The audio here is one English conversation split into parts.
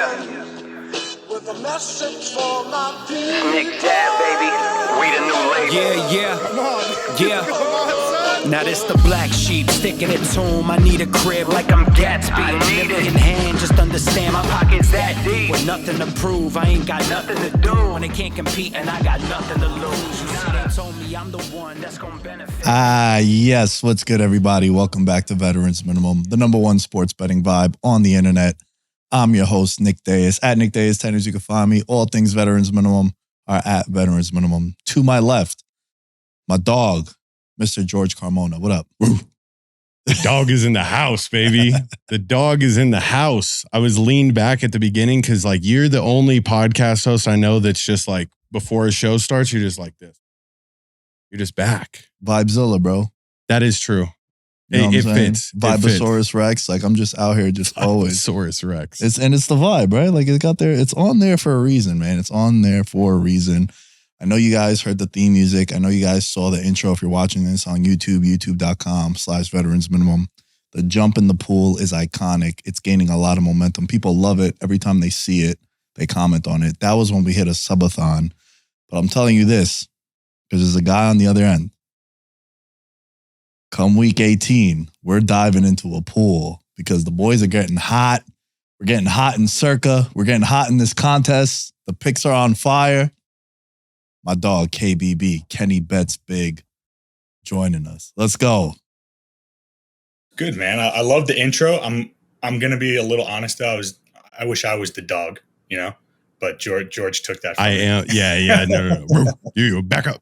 With a message for my people. Nick Dad, baby. We the new label. Yeah. Come on. Yeah. Come on, son. Now this the black sheep, sticking it to him. I need a crib like I'm Gatsby. I need it. In hand, just understand my Pockets that deep. with nothing to prove. I ain't got nothing to do. When they can't compete and I got nothing to lose. You see, they told me I'm the one that's gonna benefit. Yes. What's good, everybody? Welcome back to Veterans Minimum, the number one sports betting vibe on the internet. I'm your host, Nick Deus. At Nick Deus 10, as you can find me. All things Veterans Minimum are at Veterans Minimum. To my left, my dog, Mr. George Carmona. What up? The dog is in the house, baby. The dog is in the house. I was leaned back at the beginning because, like, you're the only podcast host I know that's just like, before a show starts, you're just like this. You're just back. Vibezilla, bro. That is true. You know what I'm It saying? fits. It fits. Vibosaurus Rex. Like, I'm just out here just always. Vibosaurus Rex. It's the vibe, right? Like, it got there. It's on there for a reason, man. It's on there for a reason. I know you guys heard the theme music. I know you guys saw the intro if you're watching this on YouTube, youtube.com/Veterans Minimum. The jump in the pool is iconic. It's gaining a lot of momentum. People love it. Every time they see it, they comment on it. That was when we hit a subathon. But I'm telling you this, because there's a guy on the other end. Come week 18, we're diving into a pool because the boys are getting hot. We're getting hot in Circa. We're getting hot in this contest. The picks are on fire. My dog, KBB, Kenny Bets Big, joining us. Let's go. Good, man. I love the intro. I'm gonna be a little honest though. I wish I was the dog, you know, but George took that. I am. Yeah. No. You back up.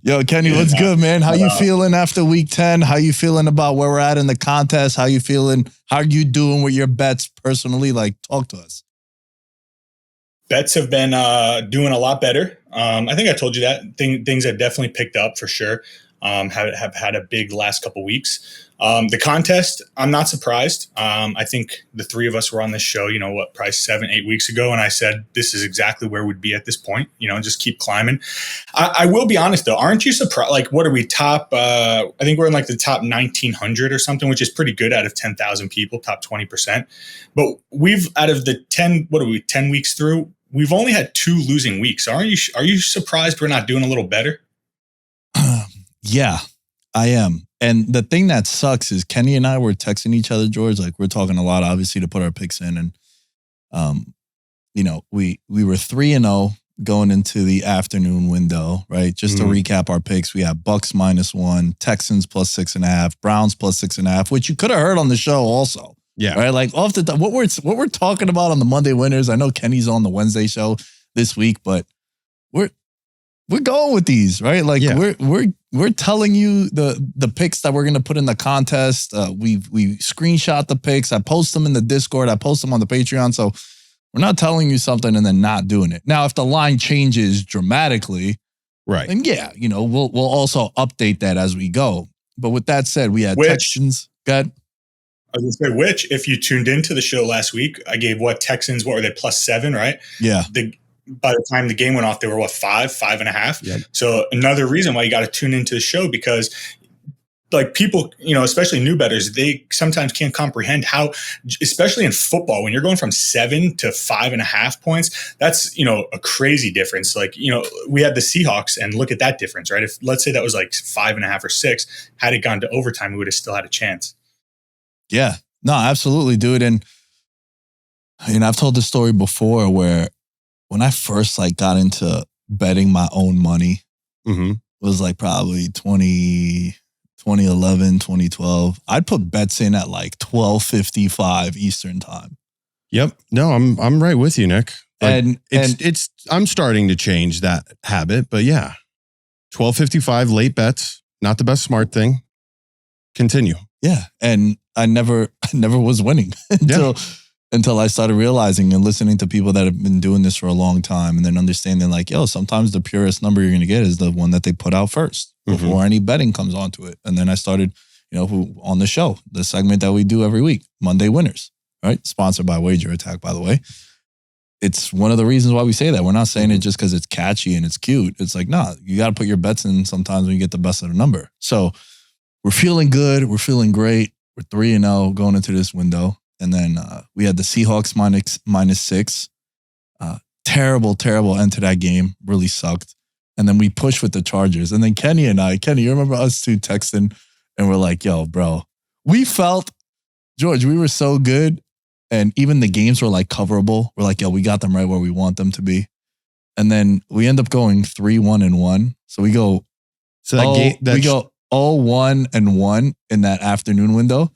Yo, Kenny, what's good, man? How you feeling after week 10? How you feeling about where we're at in the contest? How you feeling? How are you doing with your bets personally? Like, talk to us. Bets have been doing a lot better. I think I told you that. Things have definitely picked up for sure. Have had a big last couple weeks. The contest, I'm not surprised. I think the three of us were on this show, probably 7-8 weeks ago. And I said, this is exactly where we'd be at this point, just keep climbing. I will be honest though. Aren't you surprised? Like, what are we top? I think we're in like the top 1900 or something, which is pretty good out of 10,000 people, top 20%. But we've out of the 10 weeks through, we've only had 2 losing weeks. Are you surprised we're not doing a little better? Yeah, I am. And the thing that sucks is Kenny and I were texting each other, George. Like, we're talking a lot, obviously, to put our picks in. And, we were 3-0 going into the afternoon window, right? Just to recap our picks, we have Bucks -1, Texans +6.5, Browns +6.5, which you could have heard on the show also. Yeah. Right. Like, off the top, what we're talking about on the Monday winners. I know Kenny's on the Wednesday show this week, but we're going with these, right? Like, we're telling you the picks that we're going to put in the contest. We screenshot the picks. I post them in the Discord. I post them on the Patreon. So we're not telling you something and then not doing it. Now, if the line changes dramatically, right, then we'll also update that as we go. But with that said, we had Texans. Good. I was going to say, which, if you tuned into the show last week, I gave Texans, what were they, +7, right? Yeah. By the time the game went off, they were 5.5. Yep. So another reason why you got to tune into the show, because like people, especially new bettors, they sometimes can't comprehend how, especially in football, when you're going from 7 to 5.5 points, that's, a crazy difference. Like, we had the Seahawks and look at that difference, right? If let's say that was like 5.5 or 6, had it gone to overtime, we would have still had a chance. Yeah, no, absolutely, dude. And I've told this story before where when I first got into betting my own money, it was like probably 2011, 2012. I'd put bets in at like 12:55 Eastern time. Yep. No, I'm right with you, Nick. And I'm starting to change that habit, but yeah, 12:55 late bets, not the best smart thing. Continue. Yeah, and I never was winning until I started realizing and listening to people that have been doing this for a long time, and then understanding like, sometimes the purest number you're going to get is the one that they put out first before any betting comes onto it. And then I started, on the show, the segment that we do every week, Monday Winners, right? Sponsored by Wager Attack, by the way. It's one of the reasons why we say that. We're not saying it just because it's catchy and it's cute. It's like, you got to put your bets in sometimes when you get the best of the number. So we're feeling good. We're feeling great. We're 3-0 going into this window. And then we had the Seahawks minus 6. Terrible end to that game. Really sucked. And then we pushed with the Chargers. And then Kenny, you remember us two texting and we're like, yo, bro, we felt, George, we were so good. And even the games were like coverable. We're like, yo, we got them right where we want them to be. And then we end up going 3-1-1. So we go, we go 0-1-1 in that afternoon window.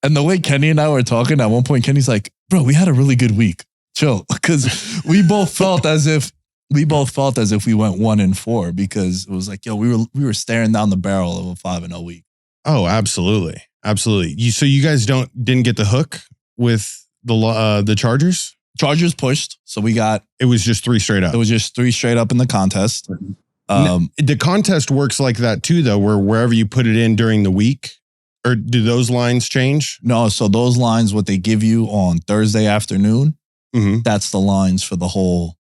And the way Kenny and I were talking, at one point, Kenny's like, bro, we had a really good week. Chill. Because we both felt as if we went 1-4 because it was like, yo, we were staring down the barrel of a 5-0 week. Oh, absolutely. Absolutely. So you guys didn't get the hook with the Chargers? Chargers pushed. So it was just 3 straight up. It was just 3 straight up in the contest. The contest works like that too, though, where wherever you put it in during the week, or do those lines change? No. So those lines, what they give you on Thursday afternoon, that's the lines for the whole.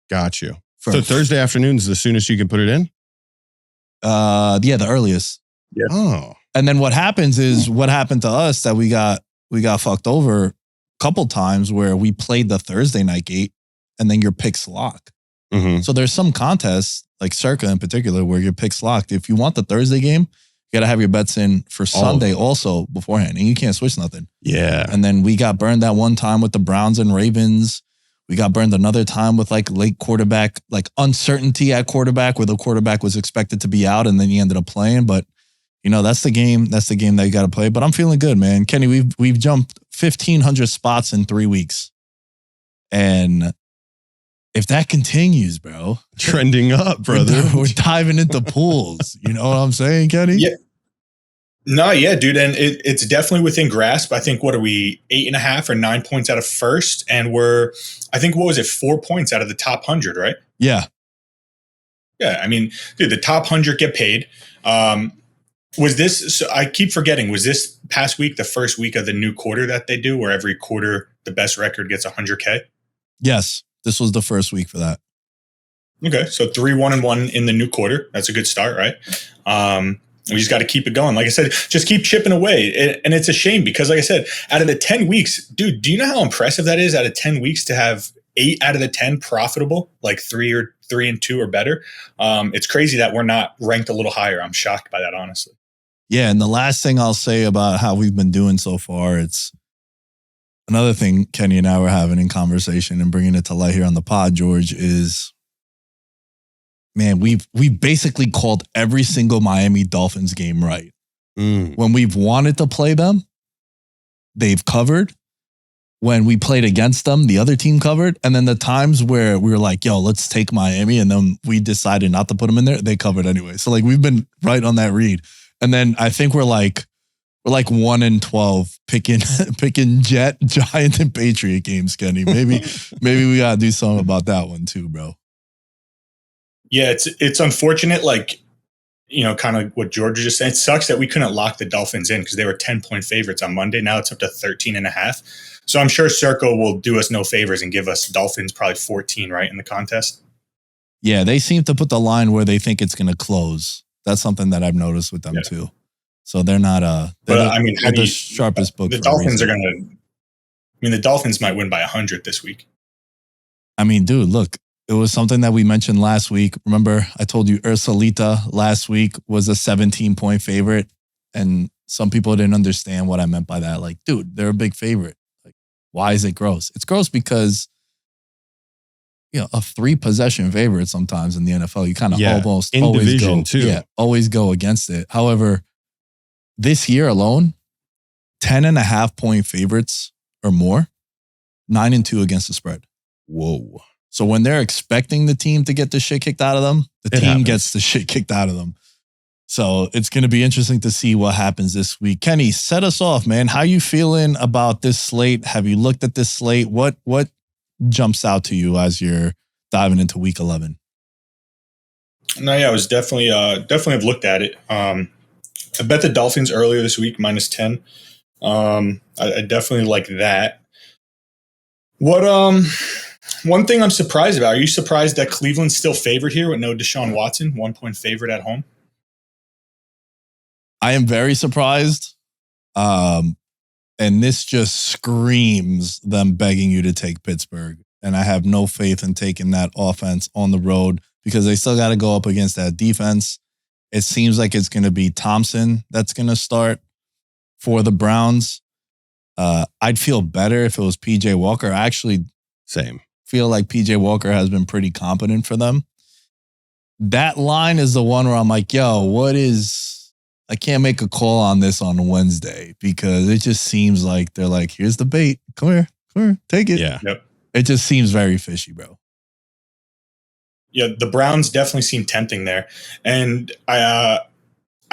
Got you. So Thursday afternoon is the soonest you can put it in? Yeah, the earliest. Yeah. Oh. And then what happens is what happened to us that we got fucked over a couple times where we played the Thursday night gate and then your pick's lock. So there's some contests, like Circa in particular, where your pick's locked. If you want the Thursday game, you got to have your bets in for Sunday also beforehand, and you can't switch nothing. Yeah. And then we got burned that one time with the Browns and Ravens. We got burned another time with like late quarterback, like uncertainty at quarterback where the quarterback was expected to be out and then he ended up playing. But, you know, that's the game. That's the game that you got to play. But I'm feeling good, man. Kenny, we've jumped 1,500 spots in 3 weeks. And if that continues, bro. Trending up, brother. We're diving into pools. You know what I'm saying, Kenny? Yeah. No, yeah, dude. And it's definitely within grasp. I think, what are we, 8.5 or 9 points out of first? And we're, I think, what was it, 4 points out of the top 100, right? Yeah. Yeah. I mean, dude, the top 100 get paid. Was this, so I keep forgetting, was this past week the first week of the new quarter that they do where every quarter the best record gets 100K? Yes. This was the first week for that. Okay. So 3-1-1 in the new quarter. That's a good start, right? We just got to keep it going. Like I said, just keep chipping away. And it's a shame because, like I said, out of the 10 weeks, dude, do you know how impressive that is out of 10 weeks to have 8 out of the 10 profitable, like 3 and 2 or better? It's crazy that we're not ranked a little higher. I'm shocked by that, honestly. Yeah. And the last thing I'll say about how we've been doing so far, it's another thing Kenny and I were having in conversation and bringing it to light here on the pod, George, is, man, we've basically called every single Miami Dolphins game right. When we've wanted to play them, they've covered. When we played against them, the other team covered. And then the times where we were like, yo, let's take Miami, and then we decided not to put them in there, they covered anyway. So like we've been right on that read. And then I think we're like 1-12 picking Jet, Giant, and Patriot games, Kenny. Maybe we gotta do something about that one too, bro. Yeah, it's unfortunate, like, you know, kind of what George was just saying. It sucks that we couldn't lock the Dolphins in because they were 10-point favorites on Monday. Now it's up to 13.5. So I'm sure Circo will do us no favors and give us Dolphins probably 14, right, in the contest. Yeah, they seem to put the line where they think it's going to close. That's something that I've noticed with them too. So they're not they're the sharpest book. The Dolphins are going to. I mean, the Dolphins might win by 100 this week. I mean, dude, look. It was something that we mentioned last week. Remember, I told you Ursulita last week was a 17-point favorite. And some people didn't understand what I meant by that. Like, dude, they're a big favorite. Like, why is it gross? It's gross because, you know, a 3-possession favorite sometimes in the NFL, you kind of almost in always division go, too. Yeah, always go against it. However, this year alone, 10.5-point favorites or more, 9-2 against the spread. Whoa. So when they're expecting the team to get the shit kicked out of them, the team gets the shit kicked out of them. So it's going to be interesting to see what happens this week. Kenny, set us off, man. How you feeling about this slate? Have you looked at this slate? What jumps out to you as you're diving into week 11? No, yeah, I was definitely have looked at it. I bet the Dolphins earlier this week, -10. I definitely like that. One thing I'm surprised about, are you surprised that Cleveland's still favored here with no Deshaun Watson, 1-point favorite at home? I am very surprised. And And this just screams them begging you to take Pittsburgh. And I have no faith in taking that offense on the road because they still got to go up against that defense. It seems like it's going to be Thompson that's going to start for the Browns. I'd feel better if it was PJ Walker. I actually feel like PJ Walker has been pretty competent for them. That line is the one where I'm like, yo, I can't make a call on this on Wednesday because it just seems like they're like, here's the bait. Come here, take it. Yeah. Yep. It just seems very fishy, bro. Yeah, the Browns definitely seem tempting there. And I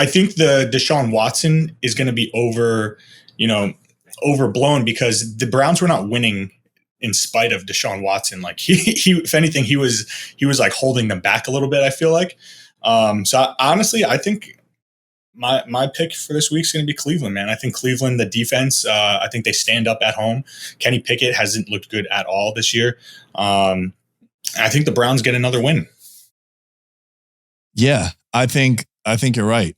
think the Deshaun Watson is going to be overblown because the Browns were not winning in spite of Deshaun Watson. Like he if anything, he was like holding them back a little bit, I feel like. So honestly, I think my pick for this week is going to be Cleveland, man. I think Cleveland, the defense, I think they stand up at home. Kenny Pickett hasn't looked good at all this year. I think the Browns get another win. Yeah, I think you're right.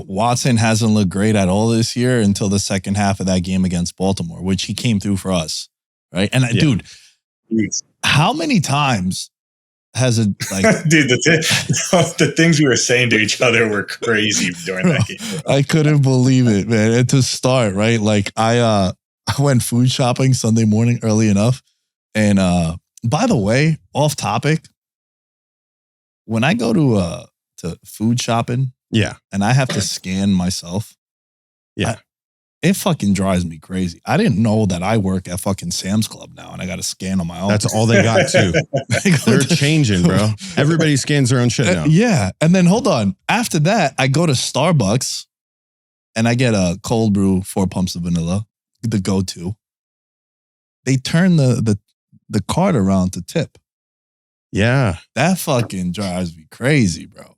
Watson hasn't looked great at all this year until the second half of that game against Baltimore, which he came through for us, right? And dude, how many times has it like, dude? The things we were saying to each other were crazy during that game. I couldn't believe it, man. And to start, right? Like I went food shopping Sunday morning early enough, and by the way, off topic, when I go to food shopping. Yeah. And I have to scan myself. Yeah. It fucking drives me crazy. I didn't know that I work at fucking Sam's Club now and I got to scan on my own. That's all they got too. They're changing, bro. Everybody scans their own shit now. Yeah. And then hold on. After that, I go to Starbucks and I get a cold brew, 4 pumps of vanilla, the go-to. They turn the card around to tip. Yeah. That fucking drives me crazy, bro.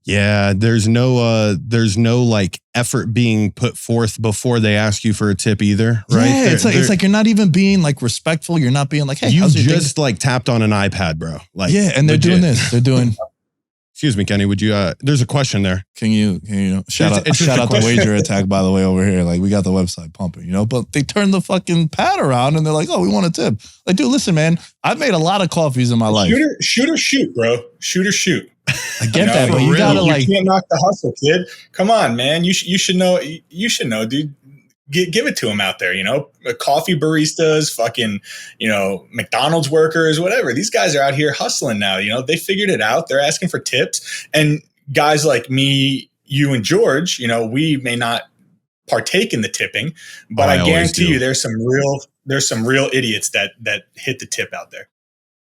Yeah, there's no like effort being put forth before they ask you for a tip either, right? Yeah, it's like you're not even being like respectful. You're not being like, hey, you how's your just like tapped on an iPad, bro. Like, yeah, and they're legit. doing this. They're doing. Excuse me, Kenny. Would you? There's a question there. Can you shout out the wager attack, by the way, over here? Like, we got the website pumping, but they turn the fucking pad around and they're like, oh, we want a tip. Like, dude, listen, man, I've made a lot of coffees in my life. Shoot or shoot, bro. Shoot or shoot. I get that, but you gotta you can't knock the hustle, kid. Come on, man. You should know. You should know, dude. Give it to them out there. Coffee baristas, fucking, McDonald's workers, whatever. These guys are out here hustling now. They figured it out. They're asking for tips, and guys like me, you, and George, we may not partake in the tipping, but I guarantee you, there's some real idiots that hit the tip out there.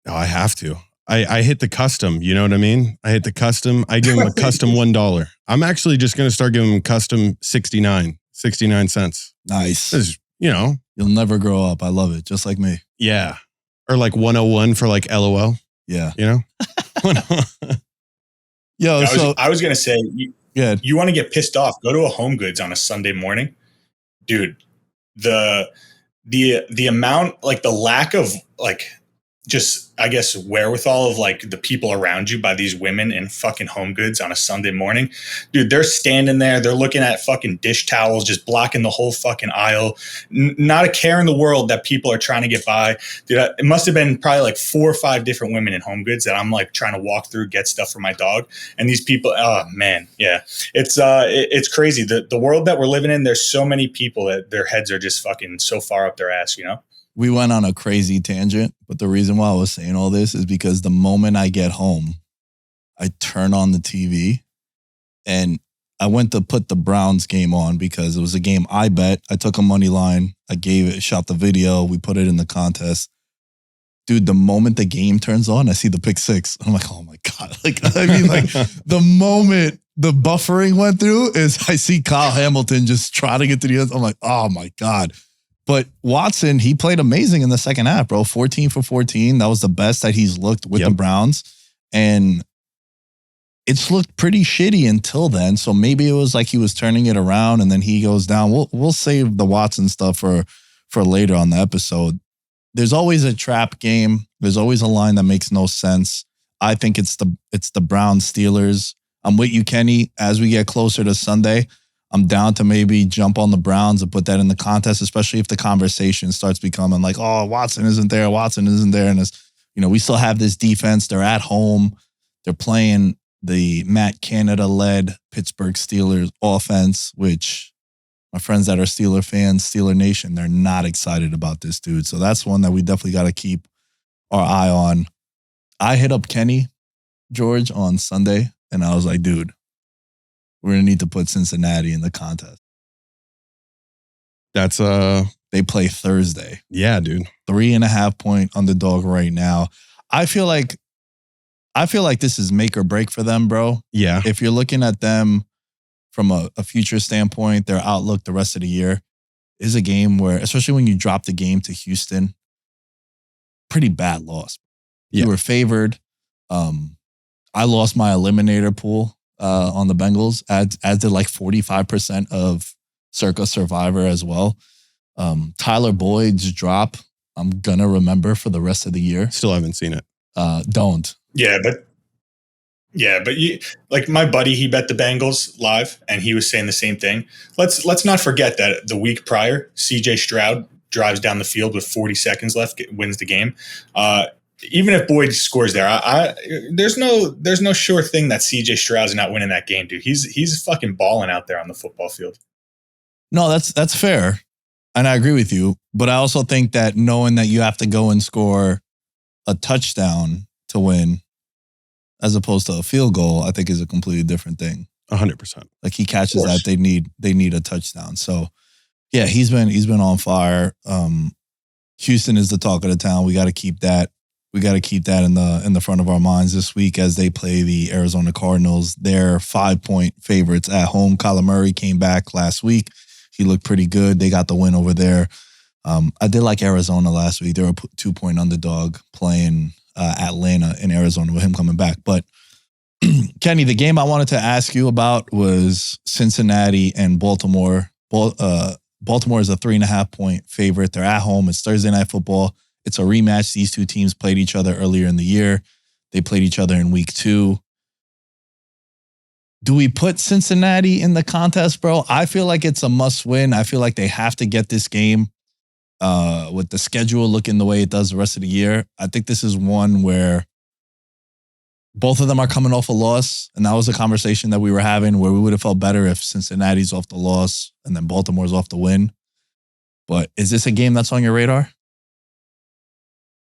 Oh, I have to. I hit the custom. You know what I mean? I hit the custom. I give them a custom $1. I'm actually just going to start giving them custom 69 cents. Nice. You'll never grow up. I love it. Just like me. Yeah. Or like 101 for like LOL. Yeah. Yo, I was going to say, you want to get pissed off, go to a Home Goods on a Sunday morning. Dude, the amount, like the lack of like, just, I guess, wherewithal of like the people around you by these women in fucking Home Goods on a Sunday morning. Dude, they're standing there. They're looking at fucking dish towels, just blocking the whole fucking aisle. Not a care in the world that people are trying to get by. Dude, it must have been probably like 4 or 5 different women in Home Goods that I'm like trying to walk through, get stuff for my dog. And these people, oh man, yeah. It's crazy. The world that we're living in, there's so many people that their heads are just fucking so far up their ass, We went on a crazy tangent, but the reason why I was saying all this is because the moment I get home, I turn on the TV and I went to put the Browns game on because it was a game I bet. I took a money line. I shot the video. We put it in the contest. Dude, the moment the game turns on, I see the pick six. I'm like, oh my God. The moment the buffering went through is I see Kyle Hamilton just trotting it to the end. I'm like, oh my God. But Watson, he played amazing in the second half, bro. 14 for 14. That was the best that he's looked with the Browns. And it's looked pretty shitty until then. So maybe it was like he was turning it around and then he goes down. We'll save the Watson stuff for later on the episode. There's always a trap game. There's always a line that makes no sense. I think it's the Browns Steelers. I'm with you, Kenny. As we get closer to Sunday, I'm down to maybe jump on the Browns and put that in the contest, especially if the conversation starts becoming like, oh, Watson isn't there. And it's, we still have this defense. They're at home. They're playing the Matt Canada-led Pittsburgh Steelers offense, which my friends that are Steeler fans, Steeler Nation, they're not excited about this dude. So that's one that we definitely got to keep our eye on. I hit up Kenny, George, on Sunday, and I was like, dude, we're going to need to put Cincinnati in the contest. That's They play Thursday. Yeah, dude. 3.5 point underdog right now. I feel like this is make or break for them, bro. Yeah. If you're looking at them from a future standpoint, their outlook the rest of the year is a game where, especially when you drop the game to Houston, pretty bad loss. Yeah. You were favored. I lost my eliminator pool on the Bengals, as did like 45% of Circa Survivor as well. Tyler Boyd's drop, I'm going to remember for the rest of the year. Still haven't seen it. Don't. Yeah, but you, like my buddy, he bet the Bengals live, and he was saying the same thing. Let's not forget that the week prior, CJ Stroud drives down the field with 40 seconds left, wins the game. Even if Boyd scores there, there's no sure thing that CJ Stroud's not winning that game, dude. He's fucking balling out there on the football field. No, that's fair, and I agree with you. But I also think that knowing that you have to go and score a touchdown to win, as opposed to a field goal, I think is a completely different thing. 100%. Like he catches that, they need a touchdown. So yeah, he's been on fire. Houston is the talk of the town. We got to keep that. We got to keep that in the front of our minds this week as they play the Arizona Cardinals. They're 5-point favorites at home. Kyler Murray came back last week. He looked pretty good. They got the win over there. I did like Arizona last week. They were a 2-point underdog playing Atlanta in Arizona with him coming back. But Kenny, the game I wanted to ask you about was Cincinnati and Baltimore. Baltimore is a 3.5 point favorite. They're at home. It's Thursday Night Football. It's a rematch. These two teams played each other earlier in the year. They played each other in week 2. Do we put Cincinnati in the contest, bro? I feel like it's a must win. I feel like they have to get this game with the schedule looking the way it does the rest of the year. I think this is one where both of them are coming off a loss. And that was a conversation that we were having where we would have felt better if Cincinnati's off the loss and then Baltimore's off the win. But is this a game that's on your radar?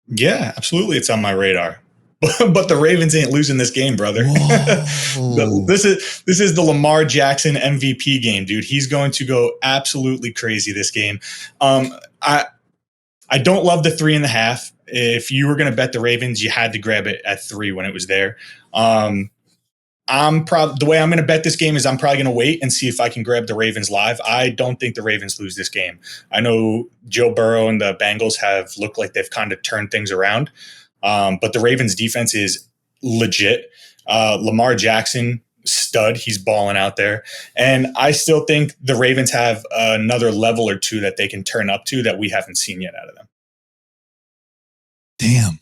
Yeah, absolutely. It's on my radar. But the Ravens ain't losing this game, brother. This is the Lamar Jackson MVP game, dude. He's going to go absolutely crazy this game. I don't love the 3.5. If you were going to bet the Ravens, you had to grab it at 3 when it was there. The way I'm going to bet this game is I'm probably going to wait and see if I can grab the Ravens live. I don't think the Ravens lose this game. I know Joe Burrow and the Bengals have looked like they've kind of turned things around. But the Ravens defense is legit. Lamar Jackson, stud. He's balling out there. And I still think the Ravens have another level or two that they can turn up to that we haven't seen yet out of them. Damn.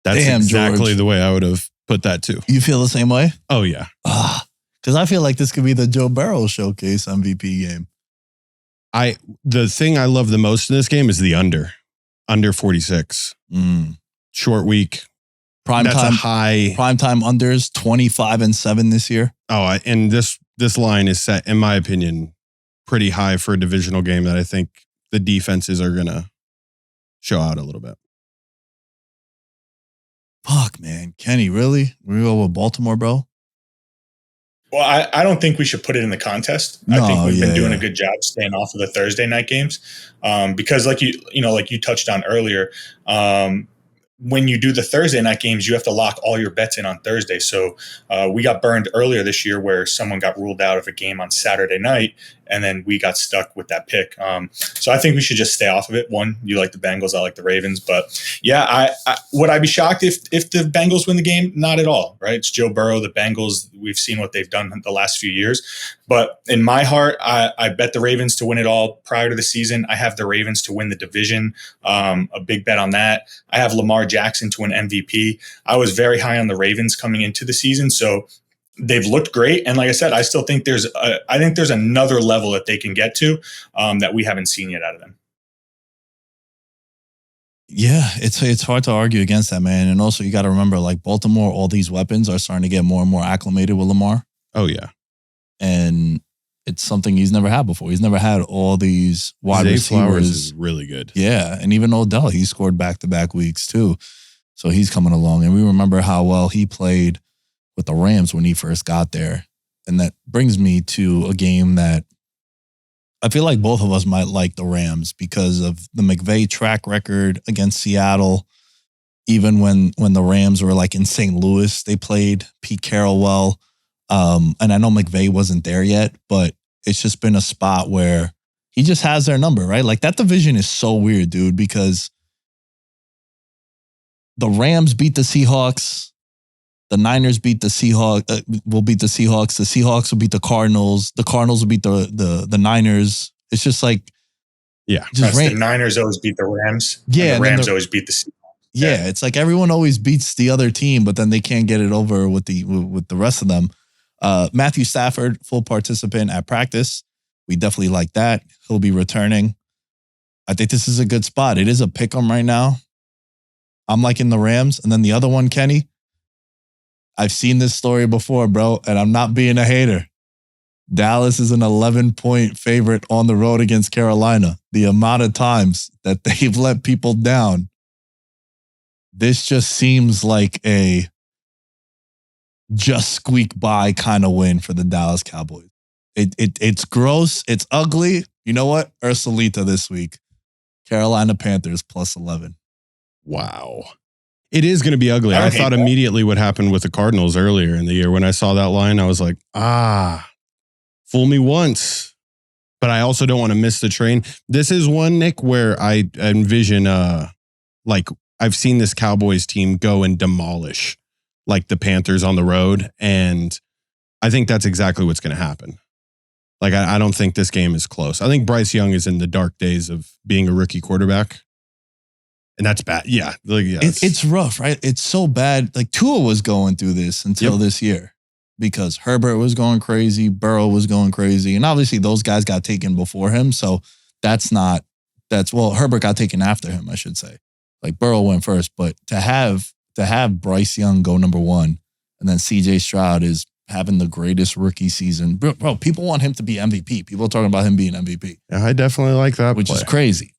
That's exactly George. The way I would have put that too. You feel the same way? Oh, yeah. Because I feel like this could be the Joe Burrow showcase MVP game. The thing I love the most in this game is the under 46. Short week. That's a high. Primetime unders, 25-7 this year. Oh, and this line is set, in my opinion, pretty high for a divisional game that I think the defenses are going to show out a little bit. Fuck, man. Kenny, really? We go with Baltimore, bro? Well, I don't think we should put it in the contest. I think we've been doing a good job staying off of the Thursday night games because like you touched on earlier, when you do the Thursday night games, you have to lock all your bets in on Thursday. So we got burned earlier this year where someone got ruled out of a game on Saturday night, and then we got stuck with that pick. So I think we should just stay off of it. One, you like the Bengals, I like the Ravens. But yeah, would I be shocked if the Bengals win the game? Not at all, right? It's Joe Burrow, the Bengals. We've seen what they've done the last few years. But in my heart, I bet the Ravens to win it all prior to the season. I have the Ravens to win the division, a big bet on that. I have Lamar Jackson to win MVP. I was very high on the Ravens coming into the season. So they've looked great. And like I said, I still think there's another level that they can get to that we haven't seen yet out of them. Yeah, it's hard to argue against that, man. And also, you got to remember, like Baltimore, all these weapons are starting to get more and more acclimated with Lamar. Oh yeah, and it's something he's never had before. He's never had all these wide Zay receivers. Flowers is really good. Yeah, and even Odell, he scored back-to-back weeks too, so he's coming along. And we remember how well he played with the Rams when he first got there, and that brings me to a game that I feel like both of us might like the Rams because of the McVay track record against Seattle. Even when the Rams were like in St. Louis, they played Pete Carroll well. And I know McVay wasn't there yet, but it's just been a spot where he just has their number, right? Like that division is so weird, dude, because the Rams beat the Seahawks. The Niners beat the Seahawks, will beat the Seahawks. The Seahawks will beat the Cardinals. The Cardinals will beat the Niners. It's just like, yeah. just the Niners always beat the Rams. Yeah. And the Rams always beat the Seahawks. Yeah. It's like everyone always beats the other team, but then they can't get it over with the rest of them. Matthew Stafford, full participant at practice. We definitely like that. He'll be returning. I think this is a good spot. It is a pick 'em right now. I'm liking the Rams. And then the other one, Kenny, I've seen this story before, bro, and I'm not being a hater. Dallas is an 11-point favorite on the road against Carolina. The amount of times that they've let people down, this just seems like a just squeak by kind of win for the Dallas Cowboys. It's gross. It's ugly. You know what? Ursulita this week. Carolina Panthers plus 11. Wow. It is going to be ugly. I thought immediately what happened with the Cardinals earlier in the year. When I saw that line, I was like, fool me once. But I also don't want to miss the train. This is one, Nick, where I envision, like, I've seen this Cowboys team go and demolish, like, the Panthers on the road. And I think that's exactly what's going to happen. Like, I don't think this game is close. I think Bryce Young is in the dark days of being a rookie quarterback. And that's bad. Yeah. Like, yeah it's rough, right? It's so bad. Like Tua was going through this until this year because Herbert was going crazy. Burrow was going crazy. And obviously those guys got taken before him. So Herbert got taken after him, I should say. Like Burrow went first, but to have Bryce Young go number one and then CJ Stroud is having the greatest rookie season. Bro, people want him to be MVP. People are talking about him being MVP. Yeah, I definitely like that. Which is crazy.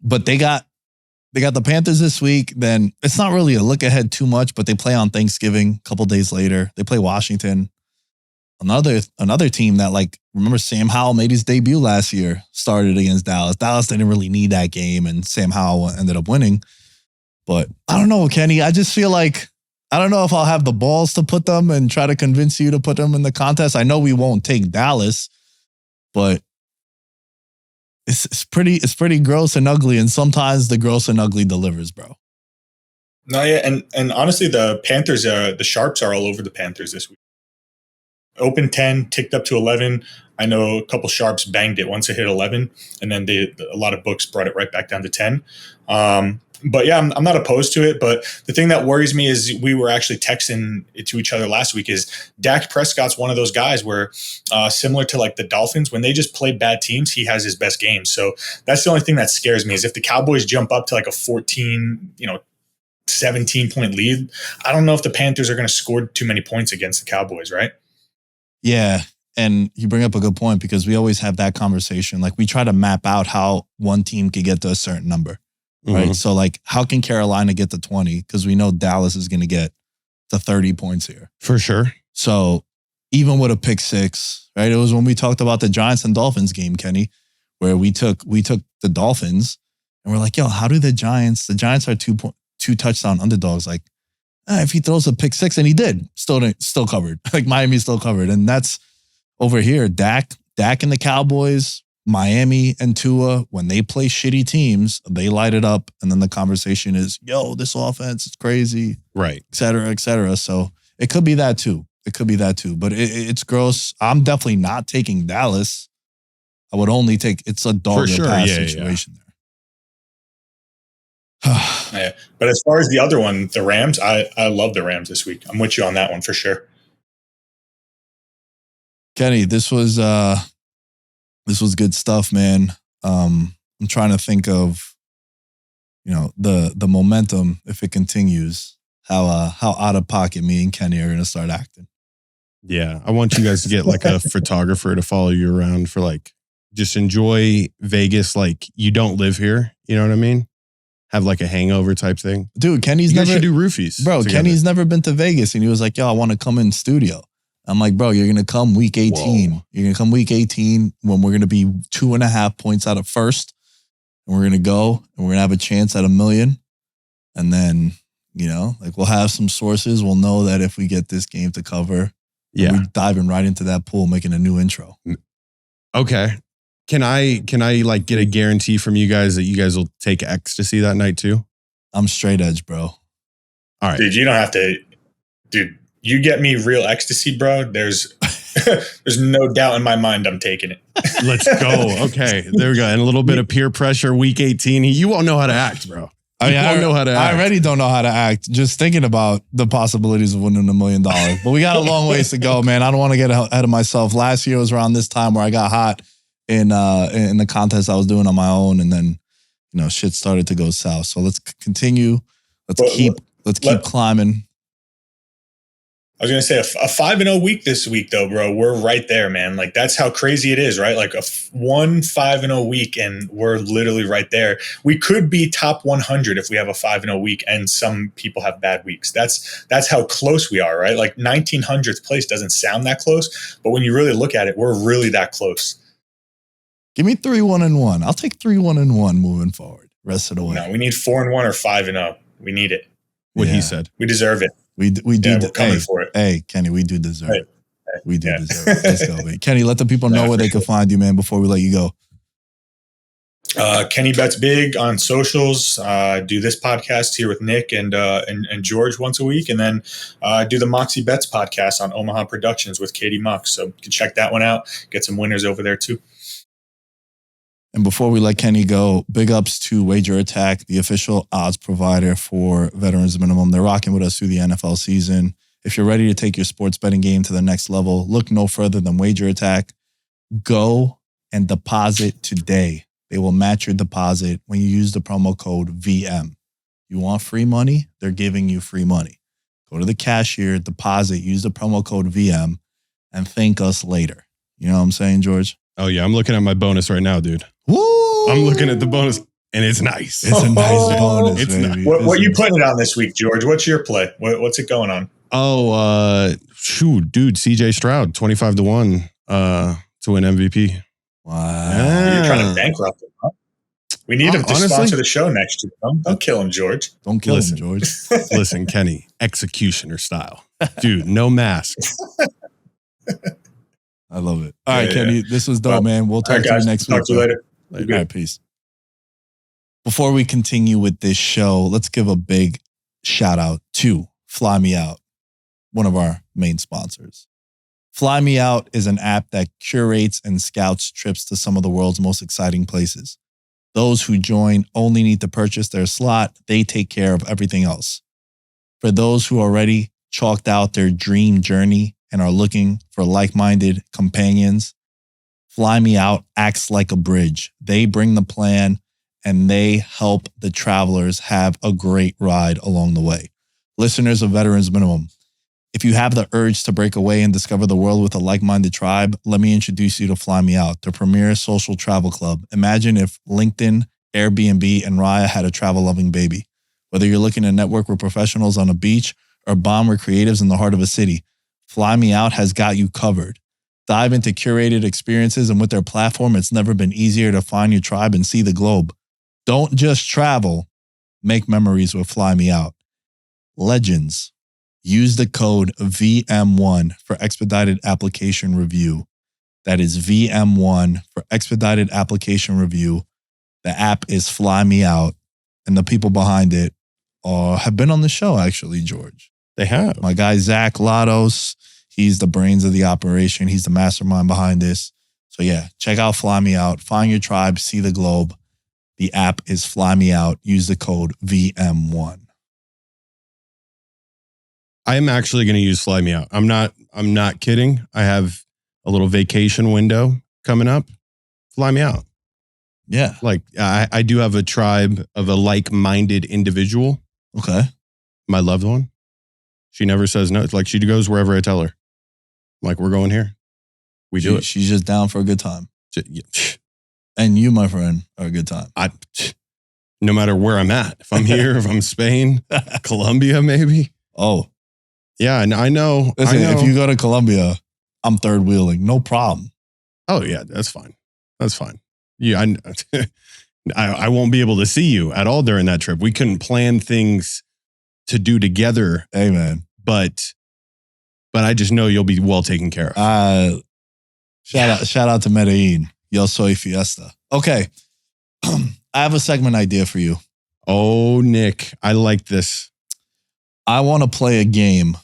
But they got the Panthers this week. Then it's not really a look ahead too much, but they play on Thanksgiving a couple days later. They play Washington. Another team that, like, remember Sam Howell made his debut last year, started against Dallas. Dallas didn't really need that game, and Sam Howell ended up winning. But I don't know, Kenny. I just feel like I don't know if I'll have the balls to put them and try to convince you to put them in the contest. I know we won't take Dallas, but it's pretty gross and ugly, and sometimes the gross and ugly delivers, bro. No, yeah, and honestly, the Panthers, the sharps are all over the Panthers this week. Open 10, ticked up to 11. I know a couple sharps banged it once it hit 11, and then a lot of books brought it right back down to 10. But yeah, I'm not opposed to it. But the thing that worries me is we were actually texting it to each other last week is Dak Prescott's one of those guys where similar to like the Dolphins, when they just play bad teams, he has his best games. So that's the only thing that scares me is if the Cowboys jump up to like a 14, 17-point lead, I don't know if the Panthers are going to score too many points against the Cowboys, right? Yeah. And you bring up a good point because we always have that conversation. Like we try to map out how one team could get to a certain number. Right. Mm-hmm. So like, how can Carolina get to 20? Because we know Dallas is going to get to 30 points here. For sure. So even with a pick six, right? It was when we talked about the Giants and Dolphins game, Kenny, where we took the Dolphins and we're like, yo, how do the Giants are two touchdown underdogs. Like if he throws a pick six, and he did, still covered. Like Miami's still covered. And that's over here. Dak and the Cowboys, Miami and Tua, when they play shitty teams, they light it up. And then the conversation is, yo, this offense is crazy. Right. Et cetera, et cetera. So it could be that too. But it's gross. I'm definitely not taking Dallas. I would only take, it's a dog or pass situation there. Yeah. But as far as the other one, the Rams, I love the Rams this week. I'm with you on that one for sure. Kenny, this was good stuff, man. I'm trying to think of, the momentum if it continues, how out of pocket me and Kenny are gonna start acting. Yeah, I want you guys to get like a photographer to follow you around for like, just enjoy Vegas like you don't live here. You know what I mean? Have like a hangover type thing. Dude, Kenny's You guys never should do roofies. Bro, together. Kenny's never been to Vegas and he was like, yo, I want to come in studio. I'm like, bro, you're gonna come week 18. Whoa. You're gonna come week 18 when we're gonna be 2.5 points out of first. And we're gonna go and we're gonna have a chance at $1 million. And then, we'll have some sources. We'll know that if we get this game to cover, we're diving right into that pool, making a new intro. Okay. Can I like get a guarantee from you guys that you guys will take ecstasy that night too? I'm straight edge, bro. All right. Dude, you don't have to. Dude, you get me real ecstasy, bro. There's no doubt in my mind I'm taking it. Let's go. Okay. There we go. And a little bit of peer pressure, week 18. You won't know how to act, bro. I already don't know how to act. Just thinking about the possibilities of winning $1 million. But we got a long ways to go, man. I don't want to get ahead of myself. Last year was around this time where I got hot in the contest I was doing on my own, and then shit started to go south. So let's continue. Let's keep climbing. I was going to say a 5-0 week this week, though, bro. We're right there, man. Like, that's how crazy it is, right? Like a 5-0 week, and we're literally right there. We could be top 100 if we have a 5-0 week, and some people have bad weeks. That's how close we are, right? Like 1900th place doesn't sound that close, but when you really look at it, we're really that close. Give me 3-1-1. I'll take 3-1-1 moving forward. Rest of the way. No, we need 4-1 or 5-0. We need it. What he said. We deserve it. We do. We're coming for it. Hey, Kenny, we do deserve it. We do Yeah. deserve it. Let's go, man. Kenny, let the people know where they can find you, man, before we let you go. Kenny Bets Big on socials. Do this podcast here with Nick and George once a week, and then do the Moxie Bets podcast on Omaha Productions with Katie Mox. So you can check that one out. Get some winners over there too. And before we let Kenny go, big ups to Wager Attack, the official odds provider for Veterans Minimum. They're rocking with us through the NFL season. If you're ready to take your sports betting game to the next level, look no further than Wager Attack. Go and deposit today. They will match your deposit when you use the promo code VM. You want free money? They're giving you free money. Go to the cashier, deposit, use the promo code VM, and thank us later. You know what I'm saying, George? Oh, yeah. I'm looking at my bonus right now, dude. Woo! I'm looking at the bonus, and it's nice. It's a nice bonus, It's baby. What you putting it on this week, George? What's your play? What's it going on? Oh, shoot, dude. CJ Stroud, 25-1 to win MVP. Wow. You're trying to bankrupt him, huh? We need him to Honestly? sponsor the show next year. Don't kill him, George. Don't kill Listen. him, George. Listen, Kenny, executioner style. Dude, no mask. I love it. All right, Yeah, Kenny, this was dope, man. We'll All talk right, to guys. you next Talk week. to you later. All right, peace. Before we continue with this show, let's give a big shout out to Fly Me Out, one of our main sponsors. Fly Me Out is an app that curates and scouts trips to some of the world's most exciting places. Those who join only need to purchase their slot. They take care of everything else. For those who already chalked out their dream journey and are looking for like-minded companions, Fly Me Out acts like a bridge. They bring the plan and they help the travelers have a great ride along the way. Listeners of Veterans Minimum, if you have the urge to break away and discover the world with a like-minded tribe, let me introduce you to Fly Me Out, the premier social travel club. Imagine if LinkedIn, Airbnb, and Raya had a travel-loving baby. Whether you're looking to network with professionals on a beach or bond with creatives in the heart of a city, Fly Me Out has got you covered. Dive into curated experiences, and with their platform, it's never been easier to find your tribe and see the globe. Don't just travel, make memories with Fly Me Out. Legends. Use the code VM1 for expedited application review. That is VM1 for expedited application review. The app is Fly Me Out, and the people behind it have been on the show, actually, George. They have. My guy, Zach Lados, he's the brains of the operation. He's the mastermind behind this. So yeah, check out Fly Me Out. Find your tribe, see the globe. The app is Fly Me Out. Use the code VM1. I am actually going to use Fly Me Out. I'm not kidding. I have a little vacation window coming up. Fly me out. Yeah. Like I do have a tribe of a like-minded individual. Okay. My loved one. She never says no. It's like she goes wherever I tell her. I'm like, we're going here. We do it. She's just down for a good time. Yeah. And you, my friend, are a good time. No matter where I'm at. If I'm here, if I'm Spain, Colombia, maybe. Oh. Yeah, and I know. Listen, if you go to Colombia, I'm third wheeling. No problem. Oh, yeah, that's fine. That's fine. Yeah, I won't be able to see you at all during that trip. We couldn't plan things to do together. Hey, man. But I just know you'll be well taken care of. Shout out to Medellin. Yo soy fiesta. Okay. I have a segment idea for you. Oh, Nick, I like this. I want to play a game.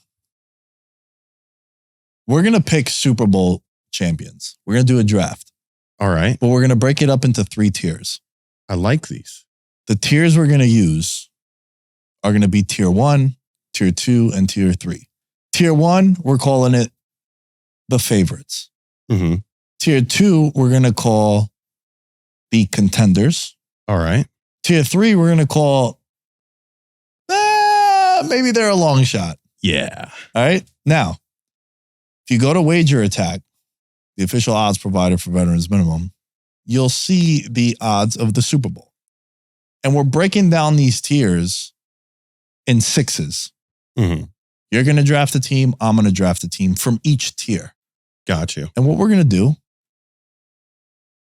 We're going to pick Super Bowl champions. We're going to do a draft. All right. But we're going to break it up into 3 tiers. I like these. The tiers we're going to use are going to be tier 1, tier 2, and tier 3. Tier 1, we're calling it the favorites. Mm-hmm. Tier 2, we're going to call the contenders. All right. Tier 3, we're going to call, maybe they're a long shot. Yeah. All right. Now, if you go to Wager Attack, the official odds provider for Veterans Minimum, you'll see the odds of the Super Bowl. And we're breaking down these tiers in 6s. Mm-hmm. You're going to draft a team. I'm going to draft a team from each tier. Got you. And what we're going to do,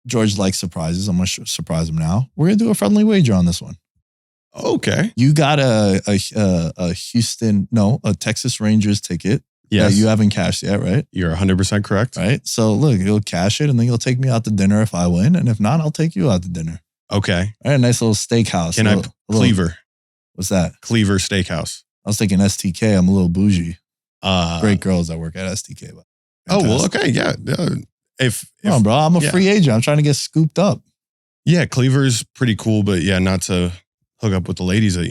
George likes surprises. I'm going to surprise him now. We're going to do a friendly wager on this one. Okay. You got a Texas Rangers ticket. Yes. That you haven't cashed yet, right? You're 100% correct. Right. So look, you'll cash it and then you'll take me out to dinner if I win. And if not, I'll take you out to dinner. Okay. All right. Nice little steakhouse. Cleaver. What's that? Cleaver Steakhouse. I was thinking STK. I'm a little bougie. Uh, Great girls that work at STK. But oh, well, okay. Yeah. Come on, bro. I'm a free agent. I'm trying to get scooped up. Yeah. Cleaver's pretty cool, but yeah, not to hook up with the ladies that,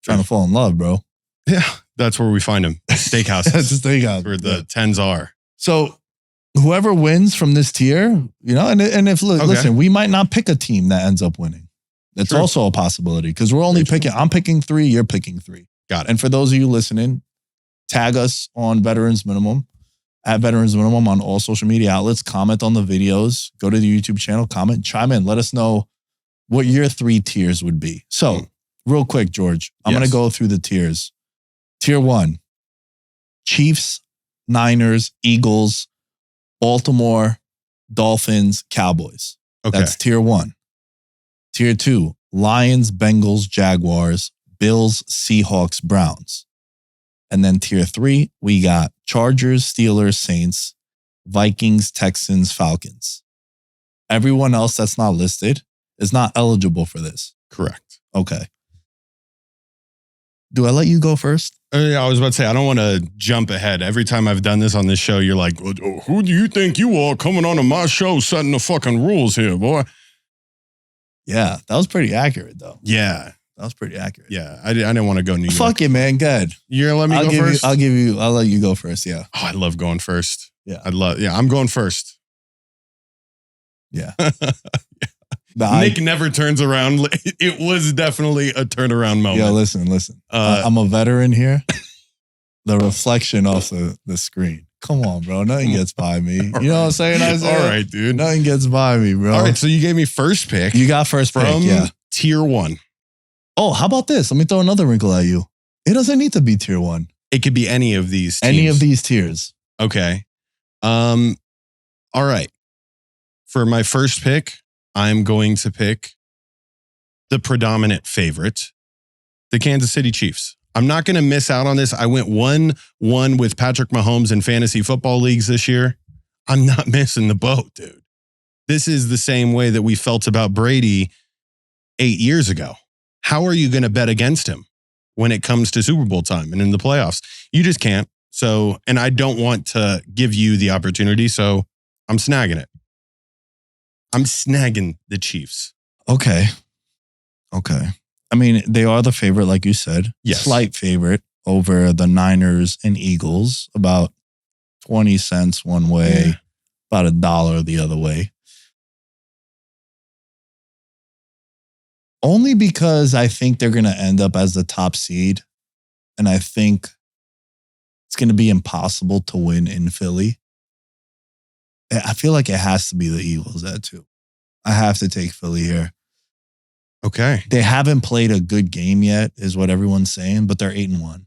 Trying to fall in love, bro. Yeah. That's where we find them. Steakhouses. That's a steakhouse. Where the 10s are. So whoever and if listen, we might not pick a team that ends up winning. That's True. also a possibility because we're only picking, I'm picking 3, you're picking 3. Got it. And for those of you listening, tag us on Veterans Minimum, at Veterans Minimum on all social media outlets, comment on the videos, go to the YouTube channel, comment, chime in, let us know what your 3 tiers would be. So real quick, George, I'm going to go through the tiers. Tier 1, Chiefs, Niners, Eagles, Baltimore, Dolphins, Cowboys. Okay. That's tier 1. Tier 2, Lions, Bengals, Jaguars, Bills, Seahawks, Browns. And then tier 3, we got Chargers, Steelers, Saints, Vikings, Texans, Falcons. Everyone else that's not listed is not eligible for this. Correct. Okay. Do I let you go first? I was about to say, I don't want to jump ahead. Every time I've done this on this show, you're like, who do you think you are coming onto my show setting the fucking rules here, boy? Yeah, that was pretty accurate, though. Yeah. That was pretty accurate. Yeah, I didn't want to go New York. Fuck it, man. Good. You're going to let me go first? I'll let you go first, yeah. Oh, I love going first. Yeah. I'm going first. Yeah. Nick never turns around. It was definitely a turnaround moment. Yeah, listen. I'm a veteran here. The reflection off the screen. Come on, bro. Nothing gets by me. You know what I'm saying, Isaiah? All right, dude. Nothing gets by me, bro. All right, so you gave me first pick. You got first pick, yeah. Tier 1. Oh, how about this? Let me throw another wrinkle at you. It doesn't need to be tier 1. It could be any of these teams. Any of these tiers. Okay. All right. For my first pick, I'm going to pick the predominant favorite, the Kansas City Chiefs. I'm not going to miss out on this. I went 1-1 with Patrick Mahomes in fantasy football leagues this year. I'm not missing the boat, dude. This is the same way that we felt about Brady 8 years ago. How are you going to bet against him when it comes to Super Bowl time and in the playoffs? You just can't. So, and I don't want to give you the opportunity, so I'm snagging it. I'm snagging the Chiefs. Okay. I mean, they are the favorite, like you said. Yes. Slight favorite over the Niners and Eagles, about 20 cents one way, about $1 the other way. Only because I think they're going to end up as the top seed. And I think it's going to be impossible to win in Philly. I feel like it has to be the Eagles at 2. I have to take Philly here. Okay. They haven't played a good game yet, is what everyone's saying, but they're 8-1.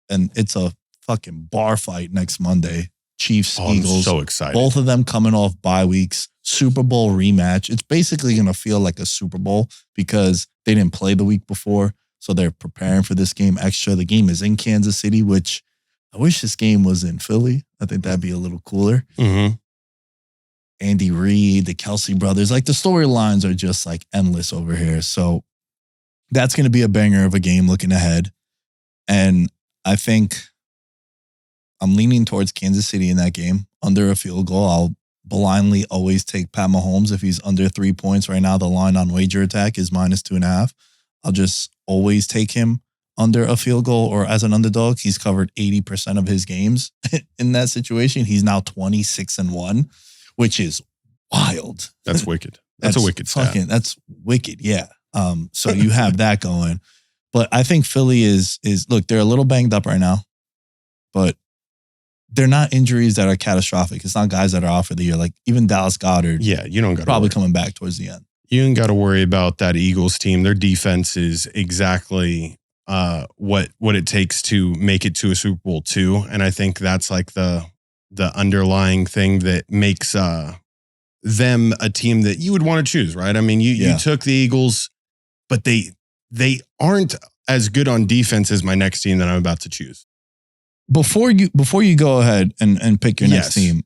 And it's a fucking bar fight next Monday. Chiefs, Eagles. I'm so excited. Both of them coming off bye weeks. Super Bowl rematch. It's basically going to feel like a Super Bowl because they didn't play the week before. So they're preparing for this game extra. The game is in Kansas City, which I wish this game was in Philly. I think that'd be a little cooler. Mm-hmm. Andy Reid, the Kelsey brothers, like the storylines are just like endless over here. So that's going to be a banger of a game looking ahead. And I think I'm leaning towards Kansas City in that game under a field goal. I'll blindly always take Pat Mahomes if he's under 3 points. Right now, the line on Wager Attack is -2.5. I'll just always take him under a field goal or as an underdog. He's covered 80% of his games in that situation. He's now 26-1. Which is wild. That's wicked. That's a wicked stat. That's wicked, yeah. So you have that going. But I think Philly is look, they're a little banged up right now, but they're not injuries that are catastrophic. It's not guys that are out for the year. Like even Dallas Goedert. Yeah, you don't got probably coming back towards the end. You ain't got to worry about that Eagles team. Their defense is exactly what it takes to make it to a Super Bowl 2. And I think that's like the underlying thing that makes them a team that you would want to choose, right? I mean, you took the Eagles, but they aren't as good on defense as my next team that I'm about to choose. Before you go ahead and pick your next team,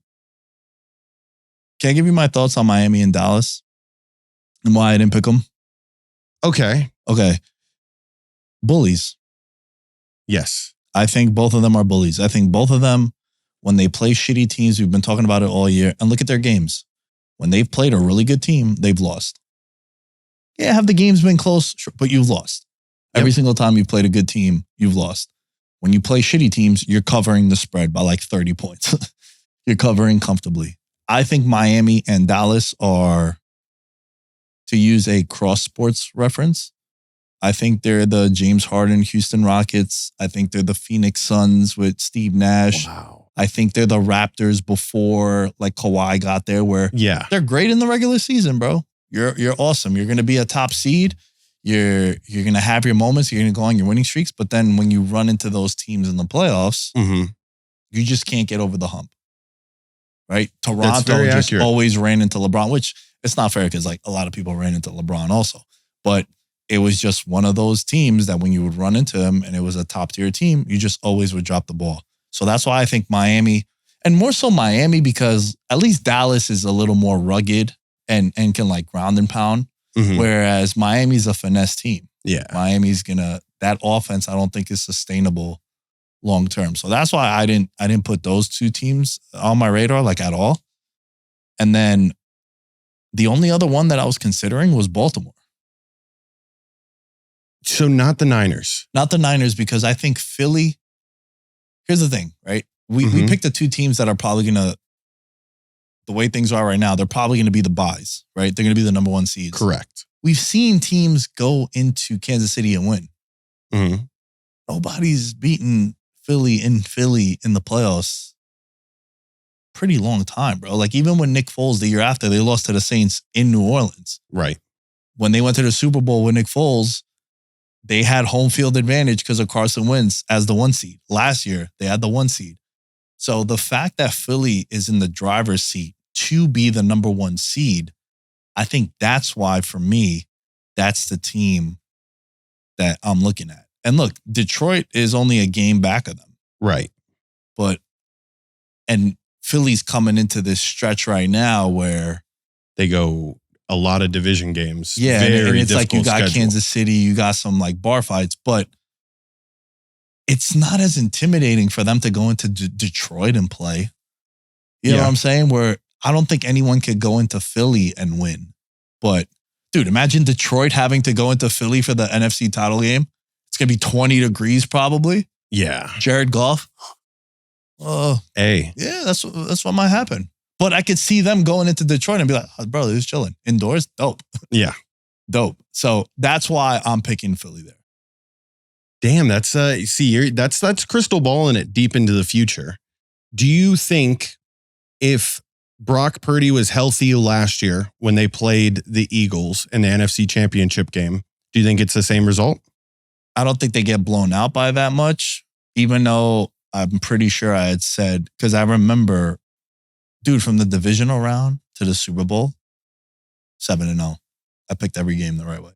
can I give you my thoughts on Miami and Dallas and why I didn't pick them? Okay. Bullies. Yes. I think both of them are bullies. I think both of them, when they play shitty teams, we've been talking about it all year, and look at their games. When they've played a really good team, they've lost. Yeah, have the games been close? Sure, but you've lost. Every single time you've played a good team, you've lost. When you play shitty teams, you're covering the spread by like 30 points. You're covering comfortably. I think Miami and Dallas are, to use a cross sports reference, I think they're the James Harden Houston Rockets. I think they're the Phoenix Suns with Steve Nash. Wow. I think they're the Raptors before like Kawhi got there, where they're great in the regular season, bro. You're awesome. You're going to be a top seed. You're going to have your moments. You're going to go on your winning streaks. But then when you run into those teams in the playoffs, you just can't get over the hump, right? Toronto just always ran into LeBron, which it's not fair because like a lot of people ran into LeBron also. But it was just one of those teams that when you would run into him and it was a top tier team, you just always would drop the ball. So that's why I think Miami, and more so Miami, because at least Dallas is a little more rugged and can like ground and pound. Whereas Miami's a finesse team. Yeah. Miami's that offense I don't think is sustainable long term. So that's why I didn't put those two teams on my radar like at all. And then the only other one that I was considering was Baltimore. So not the Niners. Not the Niners, because I think Philly, here's the thing, right? We picked the two teams that are probably going to, the way things are right now, they're probably going to be the buys, right? They're going to be the number one seeds. Correct. We've seen teams go into Kansas City and win. Nobody's beaten Philly in the playoffs pretty long time, bro. Like even when Nick Foles the year after, they lost to the Saints in New Orleans. Right. When they went to the Super Bowl with Nick Foles, they had home field advantage because of Carson Wentz as the 1 seed. Last year, they had the 1 seed. So the fact that Philly is in the driver's seat to be the number 1 seed, I think that's why, for me, that's the team that I'm looking at. And look, Detroit is only a game back of them. Right. And Philly's coming into this stretch right now where they go a lot of division games. Yeah, and it's like you got schedule. Kansas City, you got some like bar fights, but it's not as intimidating for them to go into Detroit and play. You know what I'm saying? Where I don't think anyone could go into Philly and win. But Dude, imagine Detroit having to go into Philly for the NFC title game. It's going to be 20 degrees probably. Yeah. Jared Goff. Oh, Hey. yeah, that's what might happen. But I could see them going into Detroit and be like, oh, bro, this is chilling. Indoors, dope. Yeah. Dope. So that's why I'm picking Philly there. Damn, that's that's crystal balling it deep into the future. Do you think if Brock Purdy was healthy last year when they played the Eagles in the NFC Championship game, do you think it's the same result? I don't think they get blown out by that much, even though I'm pretty sure I had said, because I remember, dude, from the divisional round to the Super Bowl, 7-0. I picked every game the right way.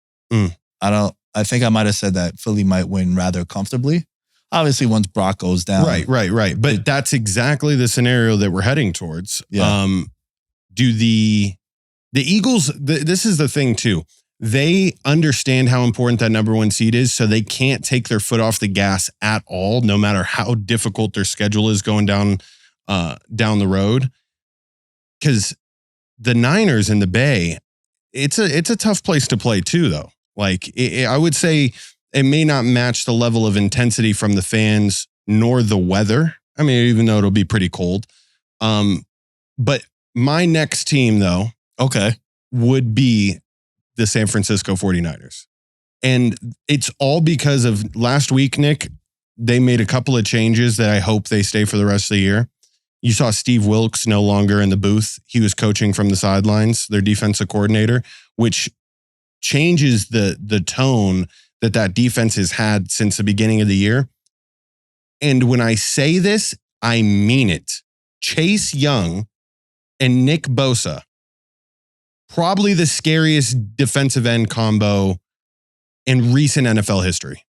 I think I might have said that Philly might win rather comfortably. Obviously, once Brock goes down. Right. But that's exactly the scenario that we're heading towards. Yeah. Do the Eagles, this is the thing too. They understand how important that number 1 seed is, so they can't take their foot off the gas at all, no matter how difficult their schedule is going down the road. Because the Niners in the Bay, it's a tough place to play too, though. Like I would say it may not match the level of intensity from the fans nor the weather. I mean, even though it'll be pretty cold. But my next team, though, would be the San Francisco 49ers. And it's all because of last week, Nick. They made a couple of changes that I hope they stay for the rest of the year. You saw Steve Wilkes no longer in the booth. He was coaching from the sidelines, their defensive coordinator, which changes the tone that defense has had since the beginning of the year. And when I say this, I mean it. Chase Young and Nick Bosa, probably the scariest defensive end combo in recent NFL history.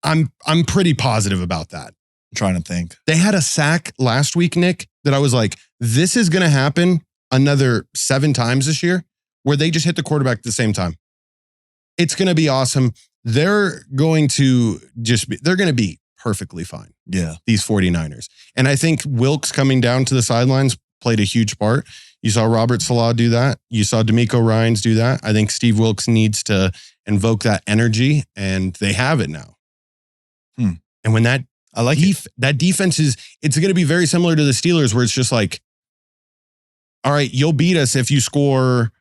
I'm pretty positive about that. I'm trying to think. They had a sack last week, Nick, that I was like, this is going to happen another 7 times this year, where they just hit the quarterback at the same time. It's going to be awesome. They're going to be perfectly fine. Yeah. These 49ers. And I think Wilkes coming down to the sidelines played a huge part. You saw Robert Salah do that. You saw D'Amico Ryans do that. I think Steve Wilkes needs to invoke that energy, and they have it now. And when that defense it's going to be very similar to the Steelers, where it's just like, all right, you'll beat us if you score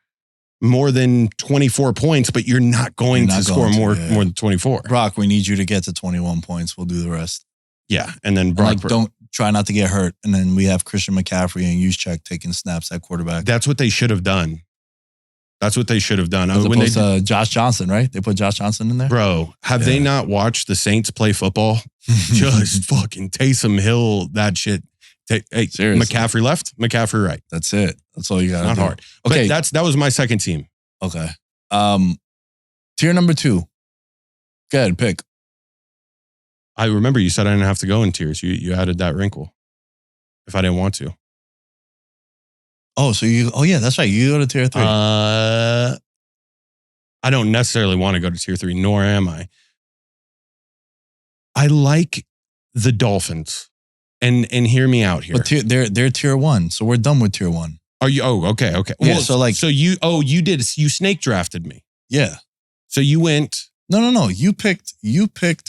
more than 24 points, but you're not going to score more than 24. Brock, we need you to get to 21 points. We'll do the rest. Yeah. And then Brock, don't try not to get hurt. And then we have Christian McCaffrey and Juszczyk taking snaps at quarterback. That's what they should have done. As opposed to Josh Johnson, right? They put Josh Johnson in there? Bro, have they not watched the Saints play football? Just fucking Taysom Hill, that shit. Hey, seriously. McCaffrey left, McCaffrey right. That's it. That's all you got. Not hard. Okay, but that was my second team. Okay. Tier number 2. Go ahead, pick. I remember you said I didn't have to go in tiers. You added that wrinkle. If I didn't want to. Oh, yeah, that's right. You go to tier 3. I don't necessarily want to go to tier 3, nor am I. I like the Dolphins. And hear me out here. But they're tier 1, so we're done with tier 1. Are you? Oh, okay. Yeah, well, you snake drafted me. Yeah. So you went. No. You picked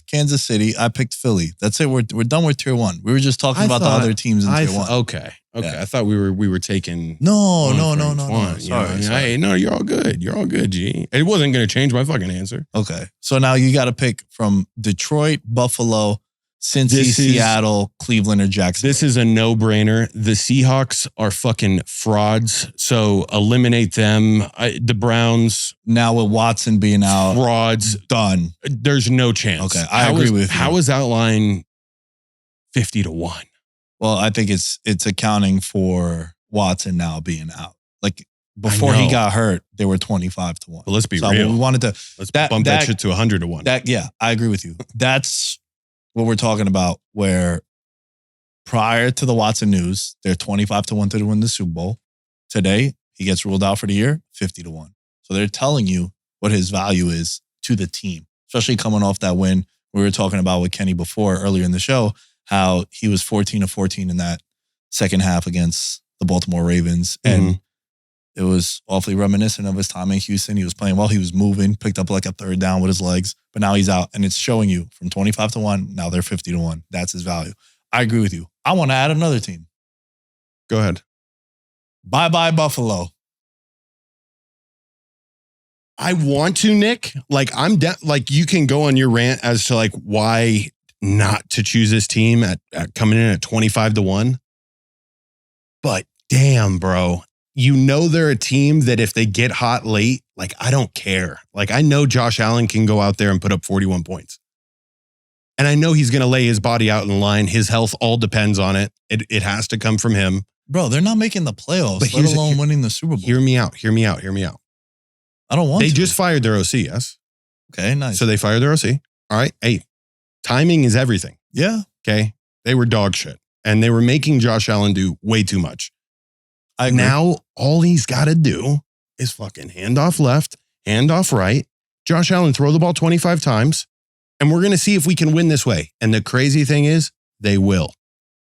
Kansas City. I picked Philly. That's it. We're done with tier 1. We were just talking about the other teams in tier 1. Okay. Yeah. I thought we were taking. No. Sorry. No, you're all good. You're all good, G. It wasn't going to change my fucking answer. Okay. So now you got to pick from Detroit, Buffalo, Cincy, Seattle, Cleveland, or Jacksonville. This is a no-brainer. The Seahawks are fucking frauds, so eliminate them. The Browns, now with Watson being out, frauds, done. There's no chance. Okay, I agree with you. How is that line 50-1? Well, I think it's accounting for Watson now being out. Like before he got hurt, they were 25-1. But let's be real. We wanted to bump that shit to 100-1. Yeah, I agree with you. That's what we're talking about, where prior to the Watson news, they're 25-1 to win the Super Bowl. Today, he gets ruled out for the year, 50-1. So they're telling you what his value is to the team, especially coming off that win we were talking about with Kenny before earlier in the show, how he was 14-14 in that second half against the Baltimore Ravens. And It was awfully reminiscent of his time in Houston. He was playing well. He was moving, picked up like a third down with his legs, but now he's out. And it's showing you from 25-1, now they're 50-1. That's his value. I agree with you. I want to add another team. Go ahead. Bye-bye Buffalo. I want to, Nick. Like, like, you can go on your rant as to like why not to choose this team at coming in at 25-1. But damn, bro. You know they're a team that if they get hot late, like, I don't care. Like, I know Josh Allen can go out there and put up 41 points. And I know he's going to lay his body out in the line. His health all depends on it. It has to come from him. Bro, they're not making the playoffs, But let alone winning the Super Bowl. Hear me out. I don't want They to. just fired their OC, yes? Okay, nice. So they fired their OC. All right. Hey, timing is everything. Yeah. Okay. They were dog shit. And they were making Josh Allen do way too much. I agree. Now, all he's got to do is fucking hand off left, hand off right. Josh Allen, throw the ball 25 times, and we're going to see if we can win this way. And the crazy thing is, they will.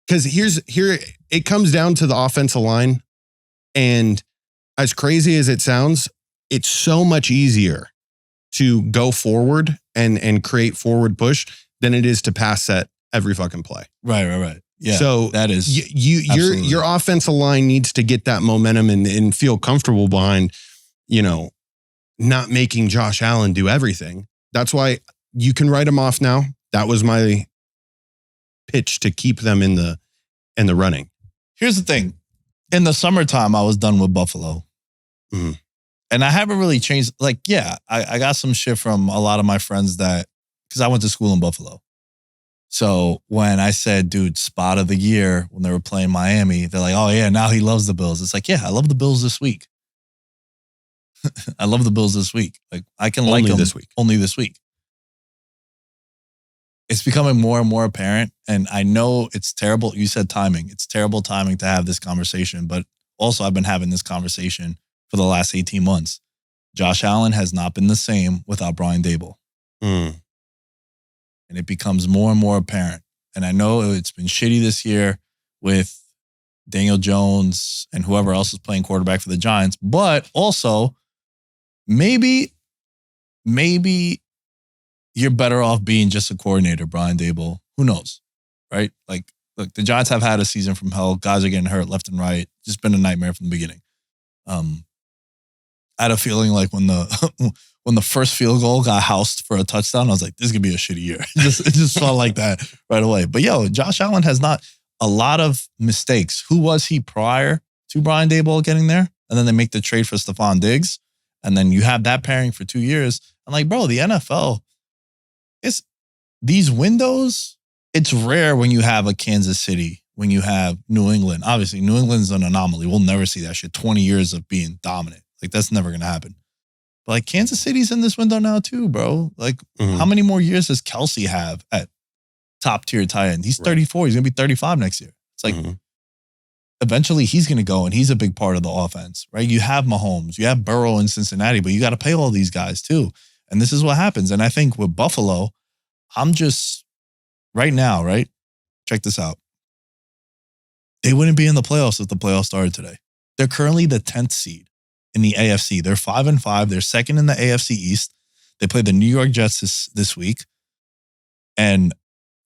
Because here, it comes down to the offensive line. And as crazy as it sounds, it's so much easier to go forward and create forward push than it is to pass set every fucking play. Right. Yeah. So that is your offensive line needs to get that momentum and feel comfortable behind, not making Josh Allen do everything. That's why you can write him off now. That was my pitch to keep them in the running. Here's the thing. In the summertime, I was done with Buffalo. Mm-hmm. And I haven't really changed. Like, yeah, I got some shit from a lot of my friends because I went to school in Buffalo. So when I said, dude, spot of the year, when they were playing Miami, they're like, oh yeah, now he loves the Bills. It's like, yeah, I love the Bills this week. I love the Bills this week. Like, I can like them this week. Only this week. It's becoming more and more apparent. And I know it's terrible. You said timing. It's terrible timing to have this conversation. But also, I've been having this conversation for the last 18 months. Josh Allen has not been the same without Brian Daboll. And it becomes more and more apparent. And I know it's been shitty this year with Daniel Jones and whoever else is playing quarterback for the Giants. But also, maybe you're better off being just a coordinator, Brian Daboll. Who knows, right? Like, look, the Giants have had a season from hell. Guys are getting hurt left and right. Just been a nightmare from the beginning. I had a feeling like when the first field goal got housed for a touchdown, I was like, this is going to be a shitty year. It just felt like that right away. But Josh Allen has not a lot of mistakes. Who was he prior to Brian Daboll getting there? And then they make the trade for Stephon Diggs. And then you have that pairing for 2 years. And like, bro, the NFL, these windows, it's rare when you have a Kansas City, when you have New England. Obviously, New England's an anomaly. We'll never see that shit. 20 years of being dominant. Like, that's never going to happen. But like, Kansas City's in this window now too, bro. Like, how many more years does Kelsey have at top tier tight end? He's 34. He's going to be 35 next year. It's like, eventually he's going to go and he's a big part of the offense, right? You have Mahomes, you have Burrow in Cincinnati, but you got to pay all these guys too. And this is what happens. And I think with Buffalo, I'm just right now, right? Check this out. They wouldn't be in the playoffs if the playoffs started today. They're currently the 10th seed in the AFC. They're 5-5. They're second in the AFC East. They play the New York Jets this week. And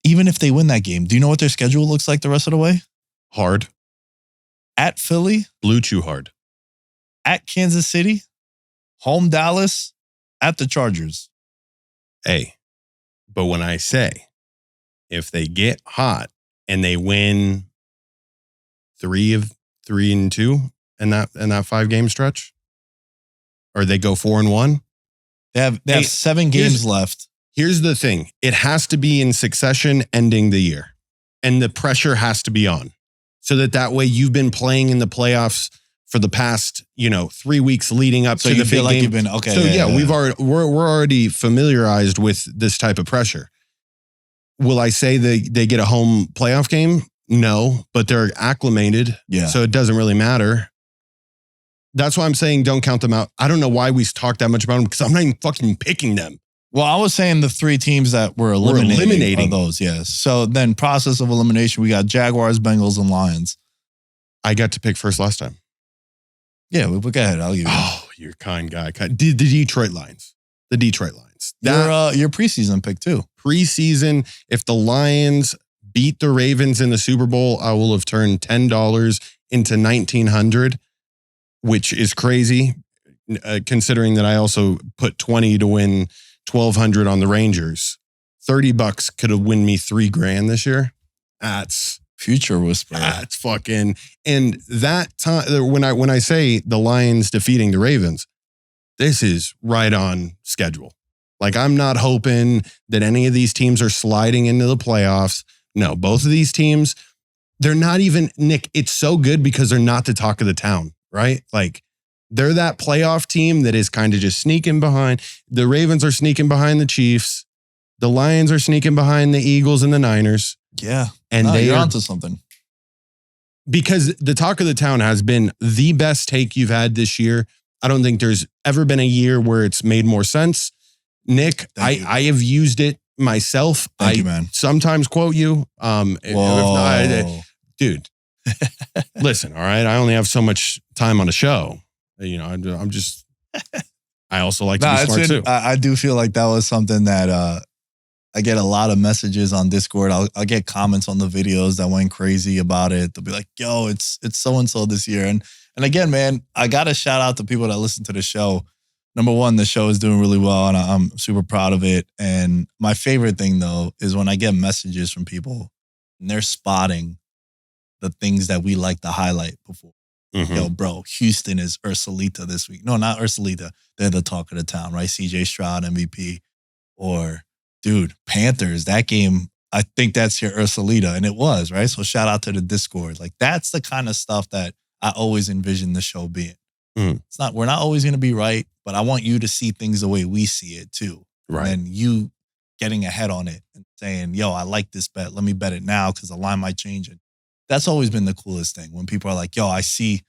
even if they win that game, do you know what their schedule looks like the rest of the way? Hard. At Philly. Blue Chew hard. At Kansas City. Home Dallas. At the Chargers. Hey, but when I say if they get hot and they win 3 of 3 and 2 in that 5-game stretch, or they go 4-1, they have 7 games left. Here's the thing: it has to be in succession, ending the year, and the pressure has to be on, so that way you've been playing in the playoffs for the past 3 weeks leading up to the big game. You've been okay. So we're already familiarized with this type of pressure. Will I say they get a home playoff game? No, but they're acclimated. Yeah. So it doesn't really matter. That's why I'm saying don't count them out. I don't know why we talk that much about them because I'm not even fucking picking them. Well, I was saying the 3 teams that were eliminating are those, yes. So then process of elimination, we got Jaguars, Bengals, and Lions. I got to pick first last time. Yeah, go ahead. I'll give you that. Oh, you're a kind guy. The Detroit Lions. The Detroit Lions. Your preseason pick too. Preseason, if the Lions beat the Ravens in the Super Bowl, I will have turned $10 into $1,900, which is crazy, considering that I also put 20 to win 1,200 on the Rangers. $30 could have win me $3,000 this year. That's future whisper. That's fucking. And that time when I say the Lions defeating the Ravens, this is right on schedule. Like, I'm not hoping that any of these teams are sliding into the playoffs. No, both of these teams, they're not even, Nick, it's so good because they're not the talk of the town, right? Like, they're that playoff team that is kind of just sneaking behind. The Ravens are sneaking behind the Chiefs. The Lions are sneaking behind the Eagles and the Niners. Yeah. And you're onto something. Because the talk of the town has been the best take you've had this year. I don't think there's ever been a year where it's made more sense. Nick, I have used it myself. Thank you, man. Sometimes quote you. Dude, listen, all right. I only have so much time on the show. You know, I'm just, I also like to be smart too. I do feel like that was something that I get a lot of messages on Discord. I'll get comments on the videos that went crazy about it. They'll be like, yo, it's so-and-so this year. And again, man, I got to shout out to people that listen to the show. Number one, the show is doing really well and I'm super proud of it. And my favorite thing though, is when I get messages from people and they're spotting the things that we like to highlight before. Mm-hmm. Yo, bro, Houston is Ursulita this week. No, not Ursulita. They're the talk of the town, right? CJ Stroud, MVP. Or, dude, Panthers, that game, I think that's your Ursulita. And it was, right? So shout out to the Discord. Like, that's the kind of stuff that I always envision the show being. We're not always going to be right, but I want you to see things the way we see it too. Right. And you getting ahead on it and saying, yo, I like this bet. Let me bet it now because the line might change it. That's always been the coolest thing when people are like, yo, I see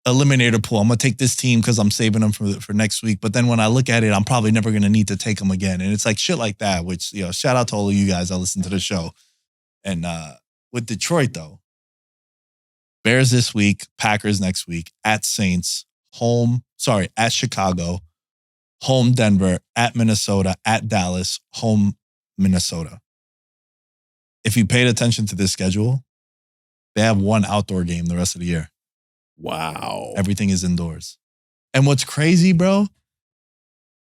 eliminator pool. I'm going to take this team because I'm saving them for next week. But then when I look at it, I'm probably never going to need to take them again. And it's like shit like that, which, you know, shout out to all of you guys that listen to the show. And with Detroit, though, Bears this week, Packers next week, at Saints, at Chicago, home Denver, at Minnesota, at Dallas, home Minnesota. If you paid attention to this schedule, they have one outdoor game the rest of the year. Wow. Everything is indoors. And what's crazy, bro,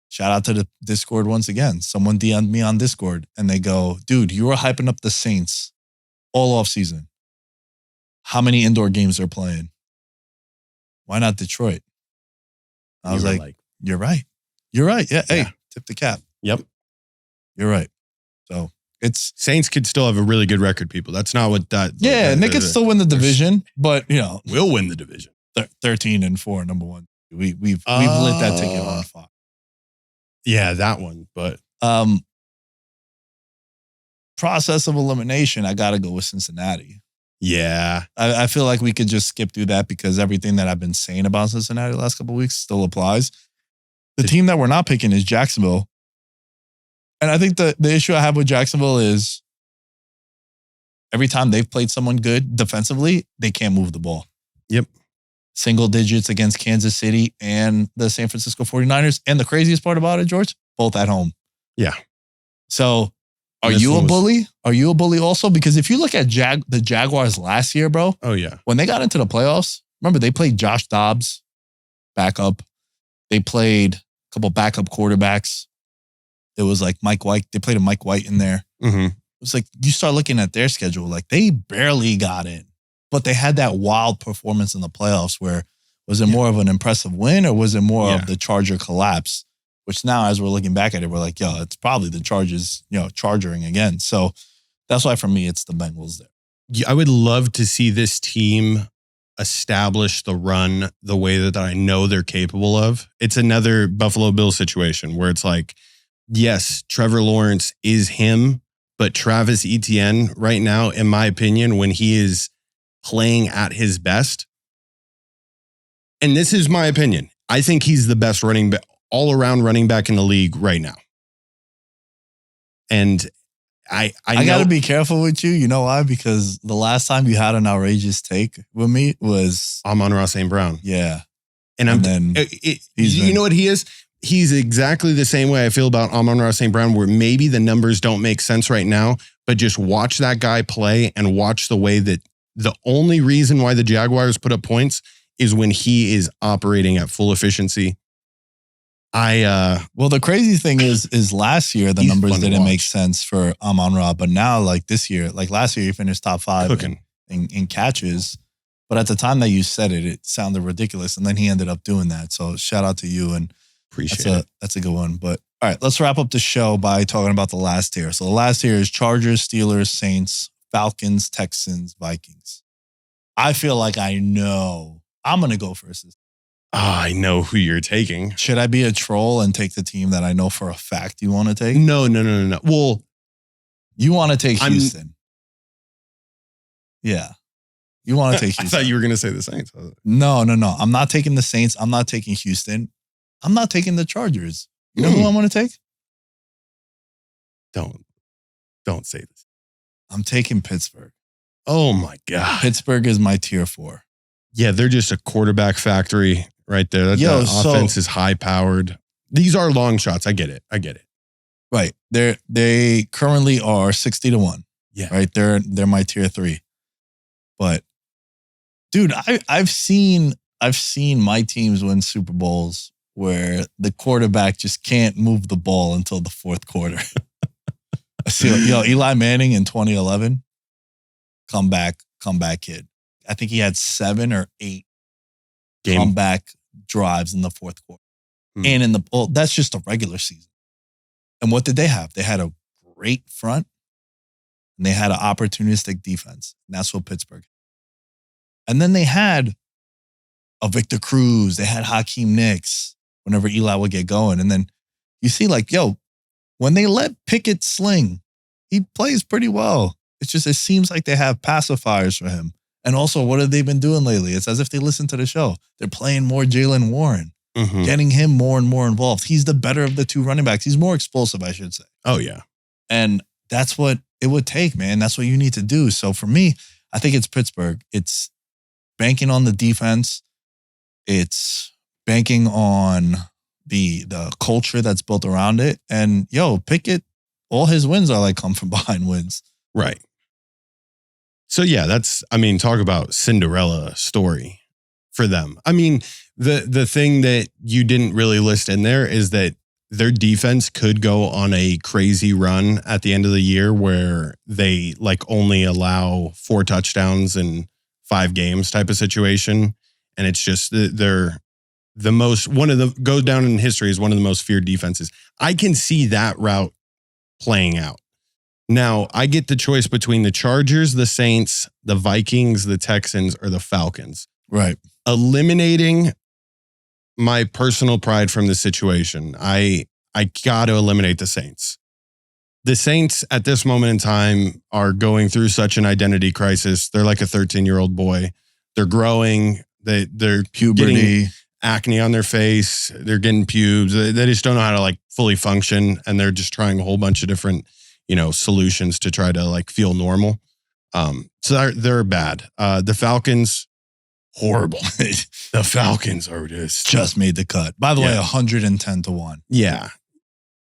shout out to the Discord once again. Someone DM'd me on Discord and they go, dude, you were hyping up the Saints all off season. How many indoor games they're playing? Why not Detroit? I was like, you're right. You're right. Yeah. Hey, tip the cap. Yep. You're right. So it's Saints could still have a really good record, people. That's not what that. Yeah, and they could still win the division, but you know, we'll win the division. 13-4, number one. We've lit that ticket on fire. Yeah, that one. But process of elimination, I got to go with Cincinnati. Yeah, I feel like we could just skip through that because everything that I've been saying about Cincinnati the last couple of weeks still applies. The team that we're not picking is Jacksonville. And I think the issue I have with Jacksonville is every time they've played someone good defensively, they can't move the ball. Yep. Single digits against Kansas City and the San Francisco 49ers. And the craziest part about it, George, both at home. Yeah. So are you a bully? Are you a bully also? Because if you look at the Jaguars last year, bro. Oh, yeah. When they got into the playoffs, remember they played Josh Dobbs, backup. They played a couple backup quarterbacks. It was like Mike White. They played a Mike White in there. Mm-hmm. It was like you start looking at their schedule, like they barely got in. But they had that wild performance in the playoffs where was it more of an impressive win or was it more of the Charger collapse? Which now, as we're looking back at it, we're like, yo, it's probably the Chargers, chargering again. So that's why for me, it's the Bengals there. I would love to see this team establish the run the way that I know they're capable of. It's another Buffalo Bills situation where it's like, yes, Trevor Lawrence is him, but Travis Etienne right now, in my opinion, when he is playing at his best, and this is my opinion, I think he's the best all-around running back in the league right now. And I got to be careful with you. You know why? Because the last time you had an outrageous take with me was Amon-Ra St. Brown. Yeah. And then you know what he is? He's exactly the same way I feel about Amon-Ra St. Brown, where maybe the numbers don't make sense right now, but just watch that guy play and watch the way that the only reason why the Jaguars put up points is when he is operating at full efficiency. Well, the crazy thing is last year, the numbers didn't make sense for Amon-Ra, but now like this year, like last year, he finished top 5 in catches. But at the time that you said it, it sounded ridiculous. And then he ended up doing that. So shout out to you. And that's a good one. But all right, let's wrap up the show by talking about the last tier. So the last tier is Chargers, Steelers, Saints, Falcons, Texans, Vikings. I feel like I know. I'm going to go first. I know who you're taking. Should I be a troll and take the team that I know for a fact you want to take? No. Well, you want to take Houston. Yeah. You want to take Houston. I thought you were going to say the Saints. No. I'm not taking the Saints. I'm not taking Houston. I'm not taking the Chargers. You know who I'm going to take? Don't say this. I'm taking Pittsburgh. Oh my God. Pittsburgh is my tier 4. Yeah, they're just a quarterback factory right there. That offense is high powered. These are long shots. I get it. Right. They currently are 60-1. Yeah. Right. They're my tier 3. But dude, I've seen my teams win Super Bowls where the quarterback just can't move the ball until the fourth quarter. I see, Eli Manning in 2011, comeback kid. I think he had 7 or 8 comeback drives in the fourth quarter. And that's just a regular season. And what did they have? They had a great front and they had an opportunistic defense. And that's what Pittsburgh had. And then they had a Victor Cruz. They had Hakeem Nicks whenever Eli would get going. And then you see when they let Pickett sling, he plays pretty well. It's just, it seems like they have pacifiers for him. And also, what have they been doing lately? It's as if they listen to the show. They're playing more Jaylen Warren, getting him more and more involved. He's the better of the 2 running backs. He's more explosive, I should say. Oh, yeah. And that's what it would take, man. That's what you need to do. So for me, I think it's Pittsburgh. It's banking on the defense. It's banking on the culture that's built around it. And Pickett, all his wins are come from behind wins. Right. So yeah, talk about Cinderella story for them. I mean, the thing that you didn't really list in there is that their defense could go on a crazy run at the end of the year where they only allow 4 touchdowns in 5 games type of situation. And it's just they're the most, goes down in history as one of the most feared defenses. I can see that route playing out. Now, I get the choice between the Chargers, the Saints, the Vikings, the Texans, or the Falcons. Right. Eliminating my personal pride from the situation, I got to eliminate the Saints. The Saints at this moment in time are going through such an identity crisis. They're like a 13-year-old boy. They're growing. They're puberty, acne on their face. They're getting pubes. They just don't know how to fully function. And they're just trying a whole bunch of different solutions to try to feel normal. So they're bad. The Falcons, horrible. The Falcons are just made the cut. By the way, 110-1. Yeah.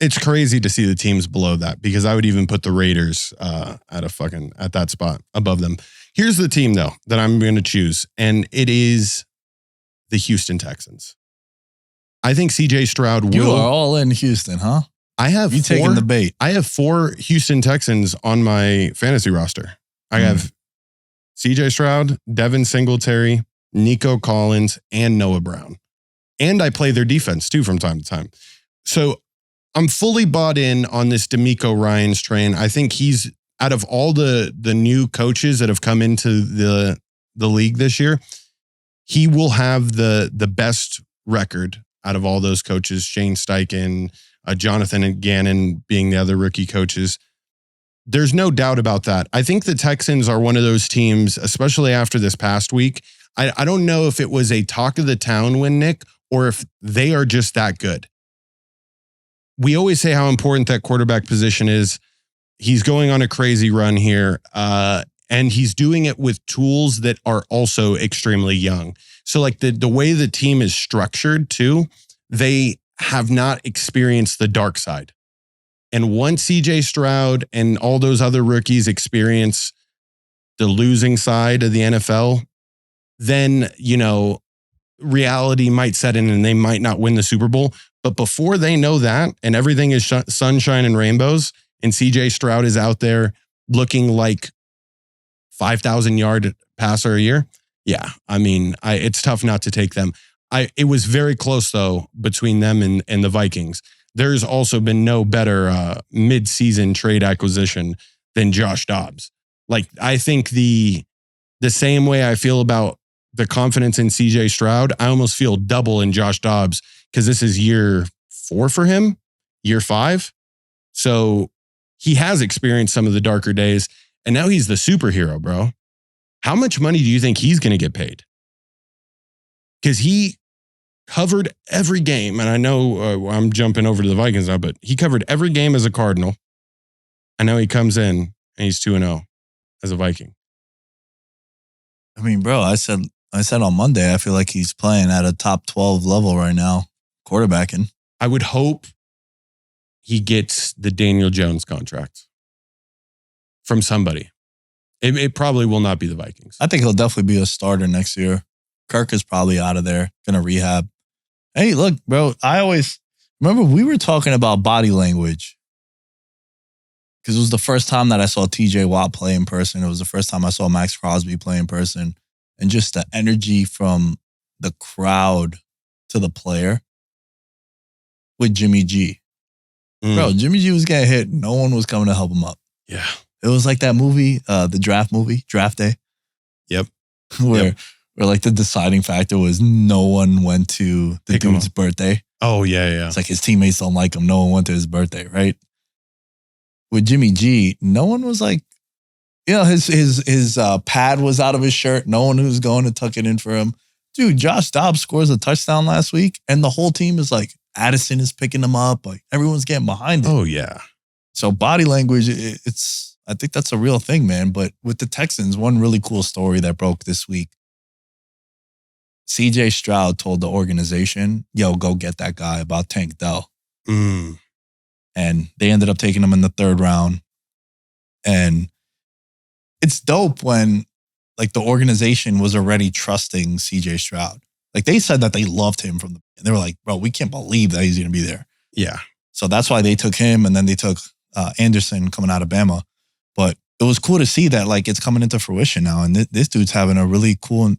It's crazy to see the teams below that because I would even put the Raiders at that spot above them. Here's the team though that I'm going to choose, and it is the Houston Texans. I think CJ Stroud will. You are all in Houston, huh? I have you taking the bait. I have 4 Houston Texans on my fantasy roster. I have CJ Stroud, Devin Singletary, Nico Collins, and Noah Brown. And I play their defense too from time to time. So I'm fully bought in on this D'Amico Ryans train. I think he's, out of all the new coaches that have come into the league this year, he will have the best record out of all those coaches. Shane Steichen, Jonathan Gannon being the other rookie coaches. There's no doubt about that. I think the Texans are one of those teams, especially after this past week. I don't know if it was a talk of the town win, Nick, or if they are just that good. We always say how important that quarterback position is. He's going on a crazy run here. And he's doing it with tools that are also extremely young. So like the way the team is structured too, they have not experienced the dark side. And once CJ Stroud and all those other rookies experience the losing side of the NFL, then, reality might set in and they might not win the Super Bowl. But before they know that and everything is sunshine and rainbows and CJ Stroud is out there looking like 5,000 yard passer a year. Yeah. I mean, it's tough not to take them. It was very close though, between them and the Vikings. There's also been no better mid-season trade acquisition than Josh Dobbs. Like, I think the same way I feel about the confidence in CJ Stroud, I almost feel double in Josh Dobbs because this is year 4 for him, year 5. So he has experienced some of the darker days and now he's the superhero, bro. How much money do you think he's going to get paid? Because he covered every game. And I know I'm jumping over to the Vikings now, but he covered every game as a Cardinal. And now he comes in and he's 2-0 as a Viking. I mean, bro, I said on Monday, I feel like he's playing at a top 12 level right now, quarterbacking. I would hope he gets the Daniel Jones contract from somebody. It probably will not be the Vikings. I think he'll definitely be a starter next year. Kirk is probably out of there, going to rehab. Hey, look, bro, I always remember we were talking about body language because it was the first time that I saw TJ Watt play in person. It was the first time I saw Max Crosby play in person. And just the energy from the crowd to the player with Jimmy G. Bro, Jimmy G was getting hit. No one was coming to help him up. Yeah. It was like that movie, the draft movie, Draft Day. Yep. Where like the deciding factor was no one went to the dude's birthday. Oh, yeah. It's like his teammates don't like him. No one went to his birthday, right? With Jimmy G, no one was like, his pad was out of his shirt. No one was going to tuck it in for him. Dude, Josh Dobbs scores a touchdown last week, and the whole team is like, Addison is picking him up. Like, everyone's getting behind it. Oh, yeah. So body language, I think that's a real thing, man. But with the Texans, one really cool story that broke this week. CJ Stroud told the organization, yo, go get that guy about Tank Dell. And they ended up taking him in the 3rd round. And it's dope when like the organization was already trusting CJ Stroud. Like they said that they loved him they were like, bro, we can't believe that he's going to be there. Yeah. So that's why they took him and then they took Anderson coming out of Bama. But it was cool to see that like it's coming into fruition now. And this dude's having a really cool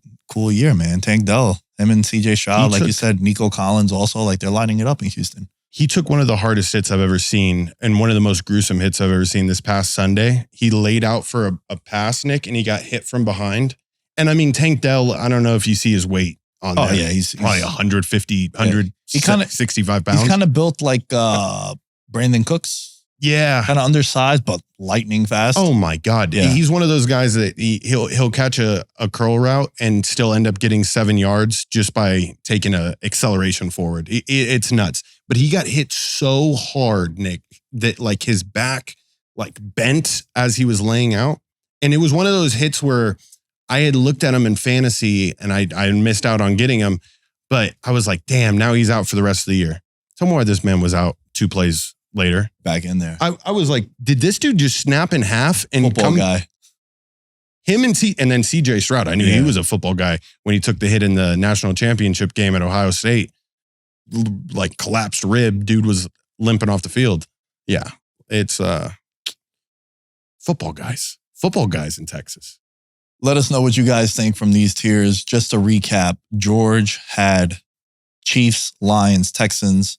year, man. Tank Dell, him and CJ Stroud, like you said, Nico Collins also, like they're lining it up in Houston. He took one of the hardest hits I've ever seen and one of the most gruesome hits I've ever seen this past Sunday. He laid out for a pass, Nick, and he got hit from behind. And I mean, Tank Dell, I don't know if you see his weight on there. Yeah, he's probably 150, 165 pounds. He's kind of built like Brandon Cooks. Yeah. Kind of undersized, but lightning fast. Oh my God. Yeah. He's one of those guys that he'll catch a curl route and still end up getting 7 yards just by taking a acceleration forward. It's nuts. But he got hit so hard, Nick, that like his back like bent as he was laying out. And it was one of those hits where I had looked at him in fantasy and I missed out on getting him. But I was like, damn, now he's out for the rest of the year. Tell me why this man was out 2 plays later. Back in there. I was like, did this dude just snap in half and football guy? Him and then CJ Stroud. I knew he was a football guy when he took the hit in the national championship game at Ohio State. Like collapsed rib, dude was limping off the field. Yeah, it's football guys in Texas. Let us know what you guys think from these tiers. Just to recap, George had Chiefs, Lions, Texans.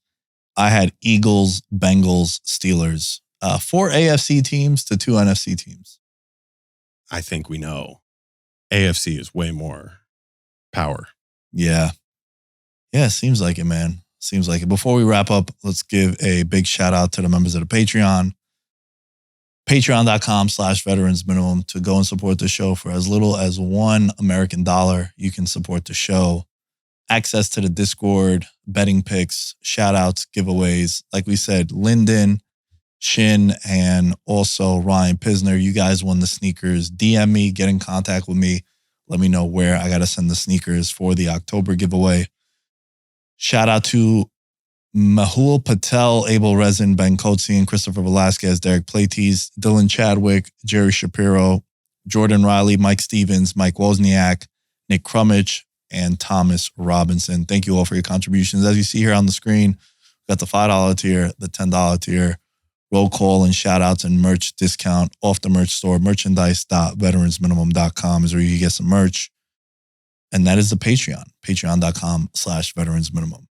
I had Eagles, Bengals, Steelers. 4 AFC teams to 2 NFC teams. I think we know AFC is way more power. Yeah. Yeah, seems like it, man. Seems like it. Before we wrap up, let's give a big shout out to the members of the Patreon. Patreon.com/veterans minimum to go and support the show for as little as $1 American dollar. You can support the show. Access to the Discord, betting picks, shout outs, giveaways. Like we said, Lyndon, Shin, and also Ryan Pisner. You guys won the sneakers. DM me, get in contact with me. Let me know where I got to send the sneakers for the October giveaway. Shout out to Mahul Patel, Abel Rezin, Ben Kotzian, Christopher Velasquez, Derek Platees, Dylan Chadwick, Jerry Shapiro, Jordan Riley, Mike Stevens, Mike Wozniak, Nick Crummage, and Thomas Robinson. Thank you all for your contributions. As you see here on the screen, we got the $5 tier, the $10 tier, roll call and shout outs and merch discount off the merch store. Merchandise.veteransminimum.com is where you can get some merch. And that is the Patreon, patreon.com/veteransminimum.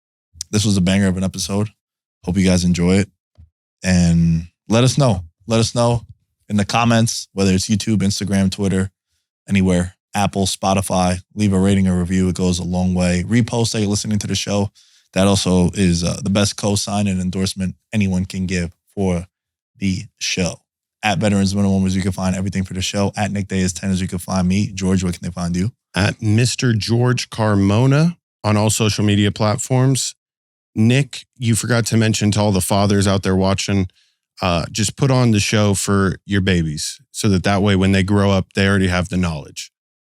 This was a banger of an episode. Hope you guys enjoy it. And let us know. Let us know in the comments, whether it's YouTube, Instagram, Twitter, anywhere, Apple, Spotify. Leave a rating or review. It goes a long way. Repost that you're listening to the show. That also is the best co-sign and endorsement anyone can give for the show. At Veterans Minimum is you can find everything for the show. At Nick Day is 10 as you can find me. George, where can they find you? At Mr. George Carmona on all social media platforms. Nick, you forgot to mention to all the fathers out there watching, just put on the show for your babies so that way when they grow up, they already have the knowledge.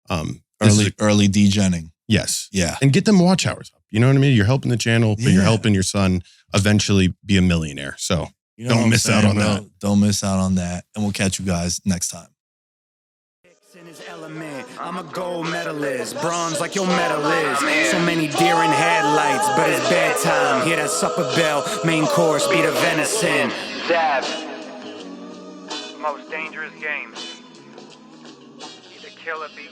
Early degenning. Yes. Yeah. And get them watch hours up. You know what I mean? You're helping the channel, but you're helping your son eventually be a millionaire. So don't miss out on that. Don't miss out on that. And we'll catch you guys next time. In his element, I'm a gold medalist, bronze like your medal is. So many deer in headlights, but it's bedtime. Hear that supper bell, main course be the venison. Dab. Most dangerous game. Either kill or be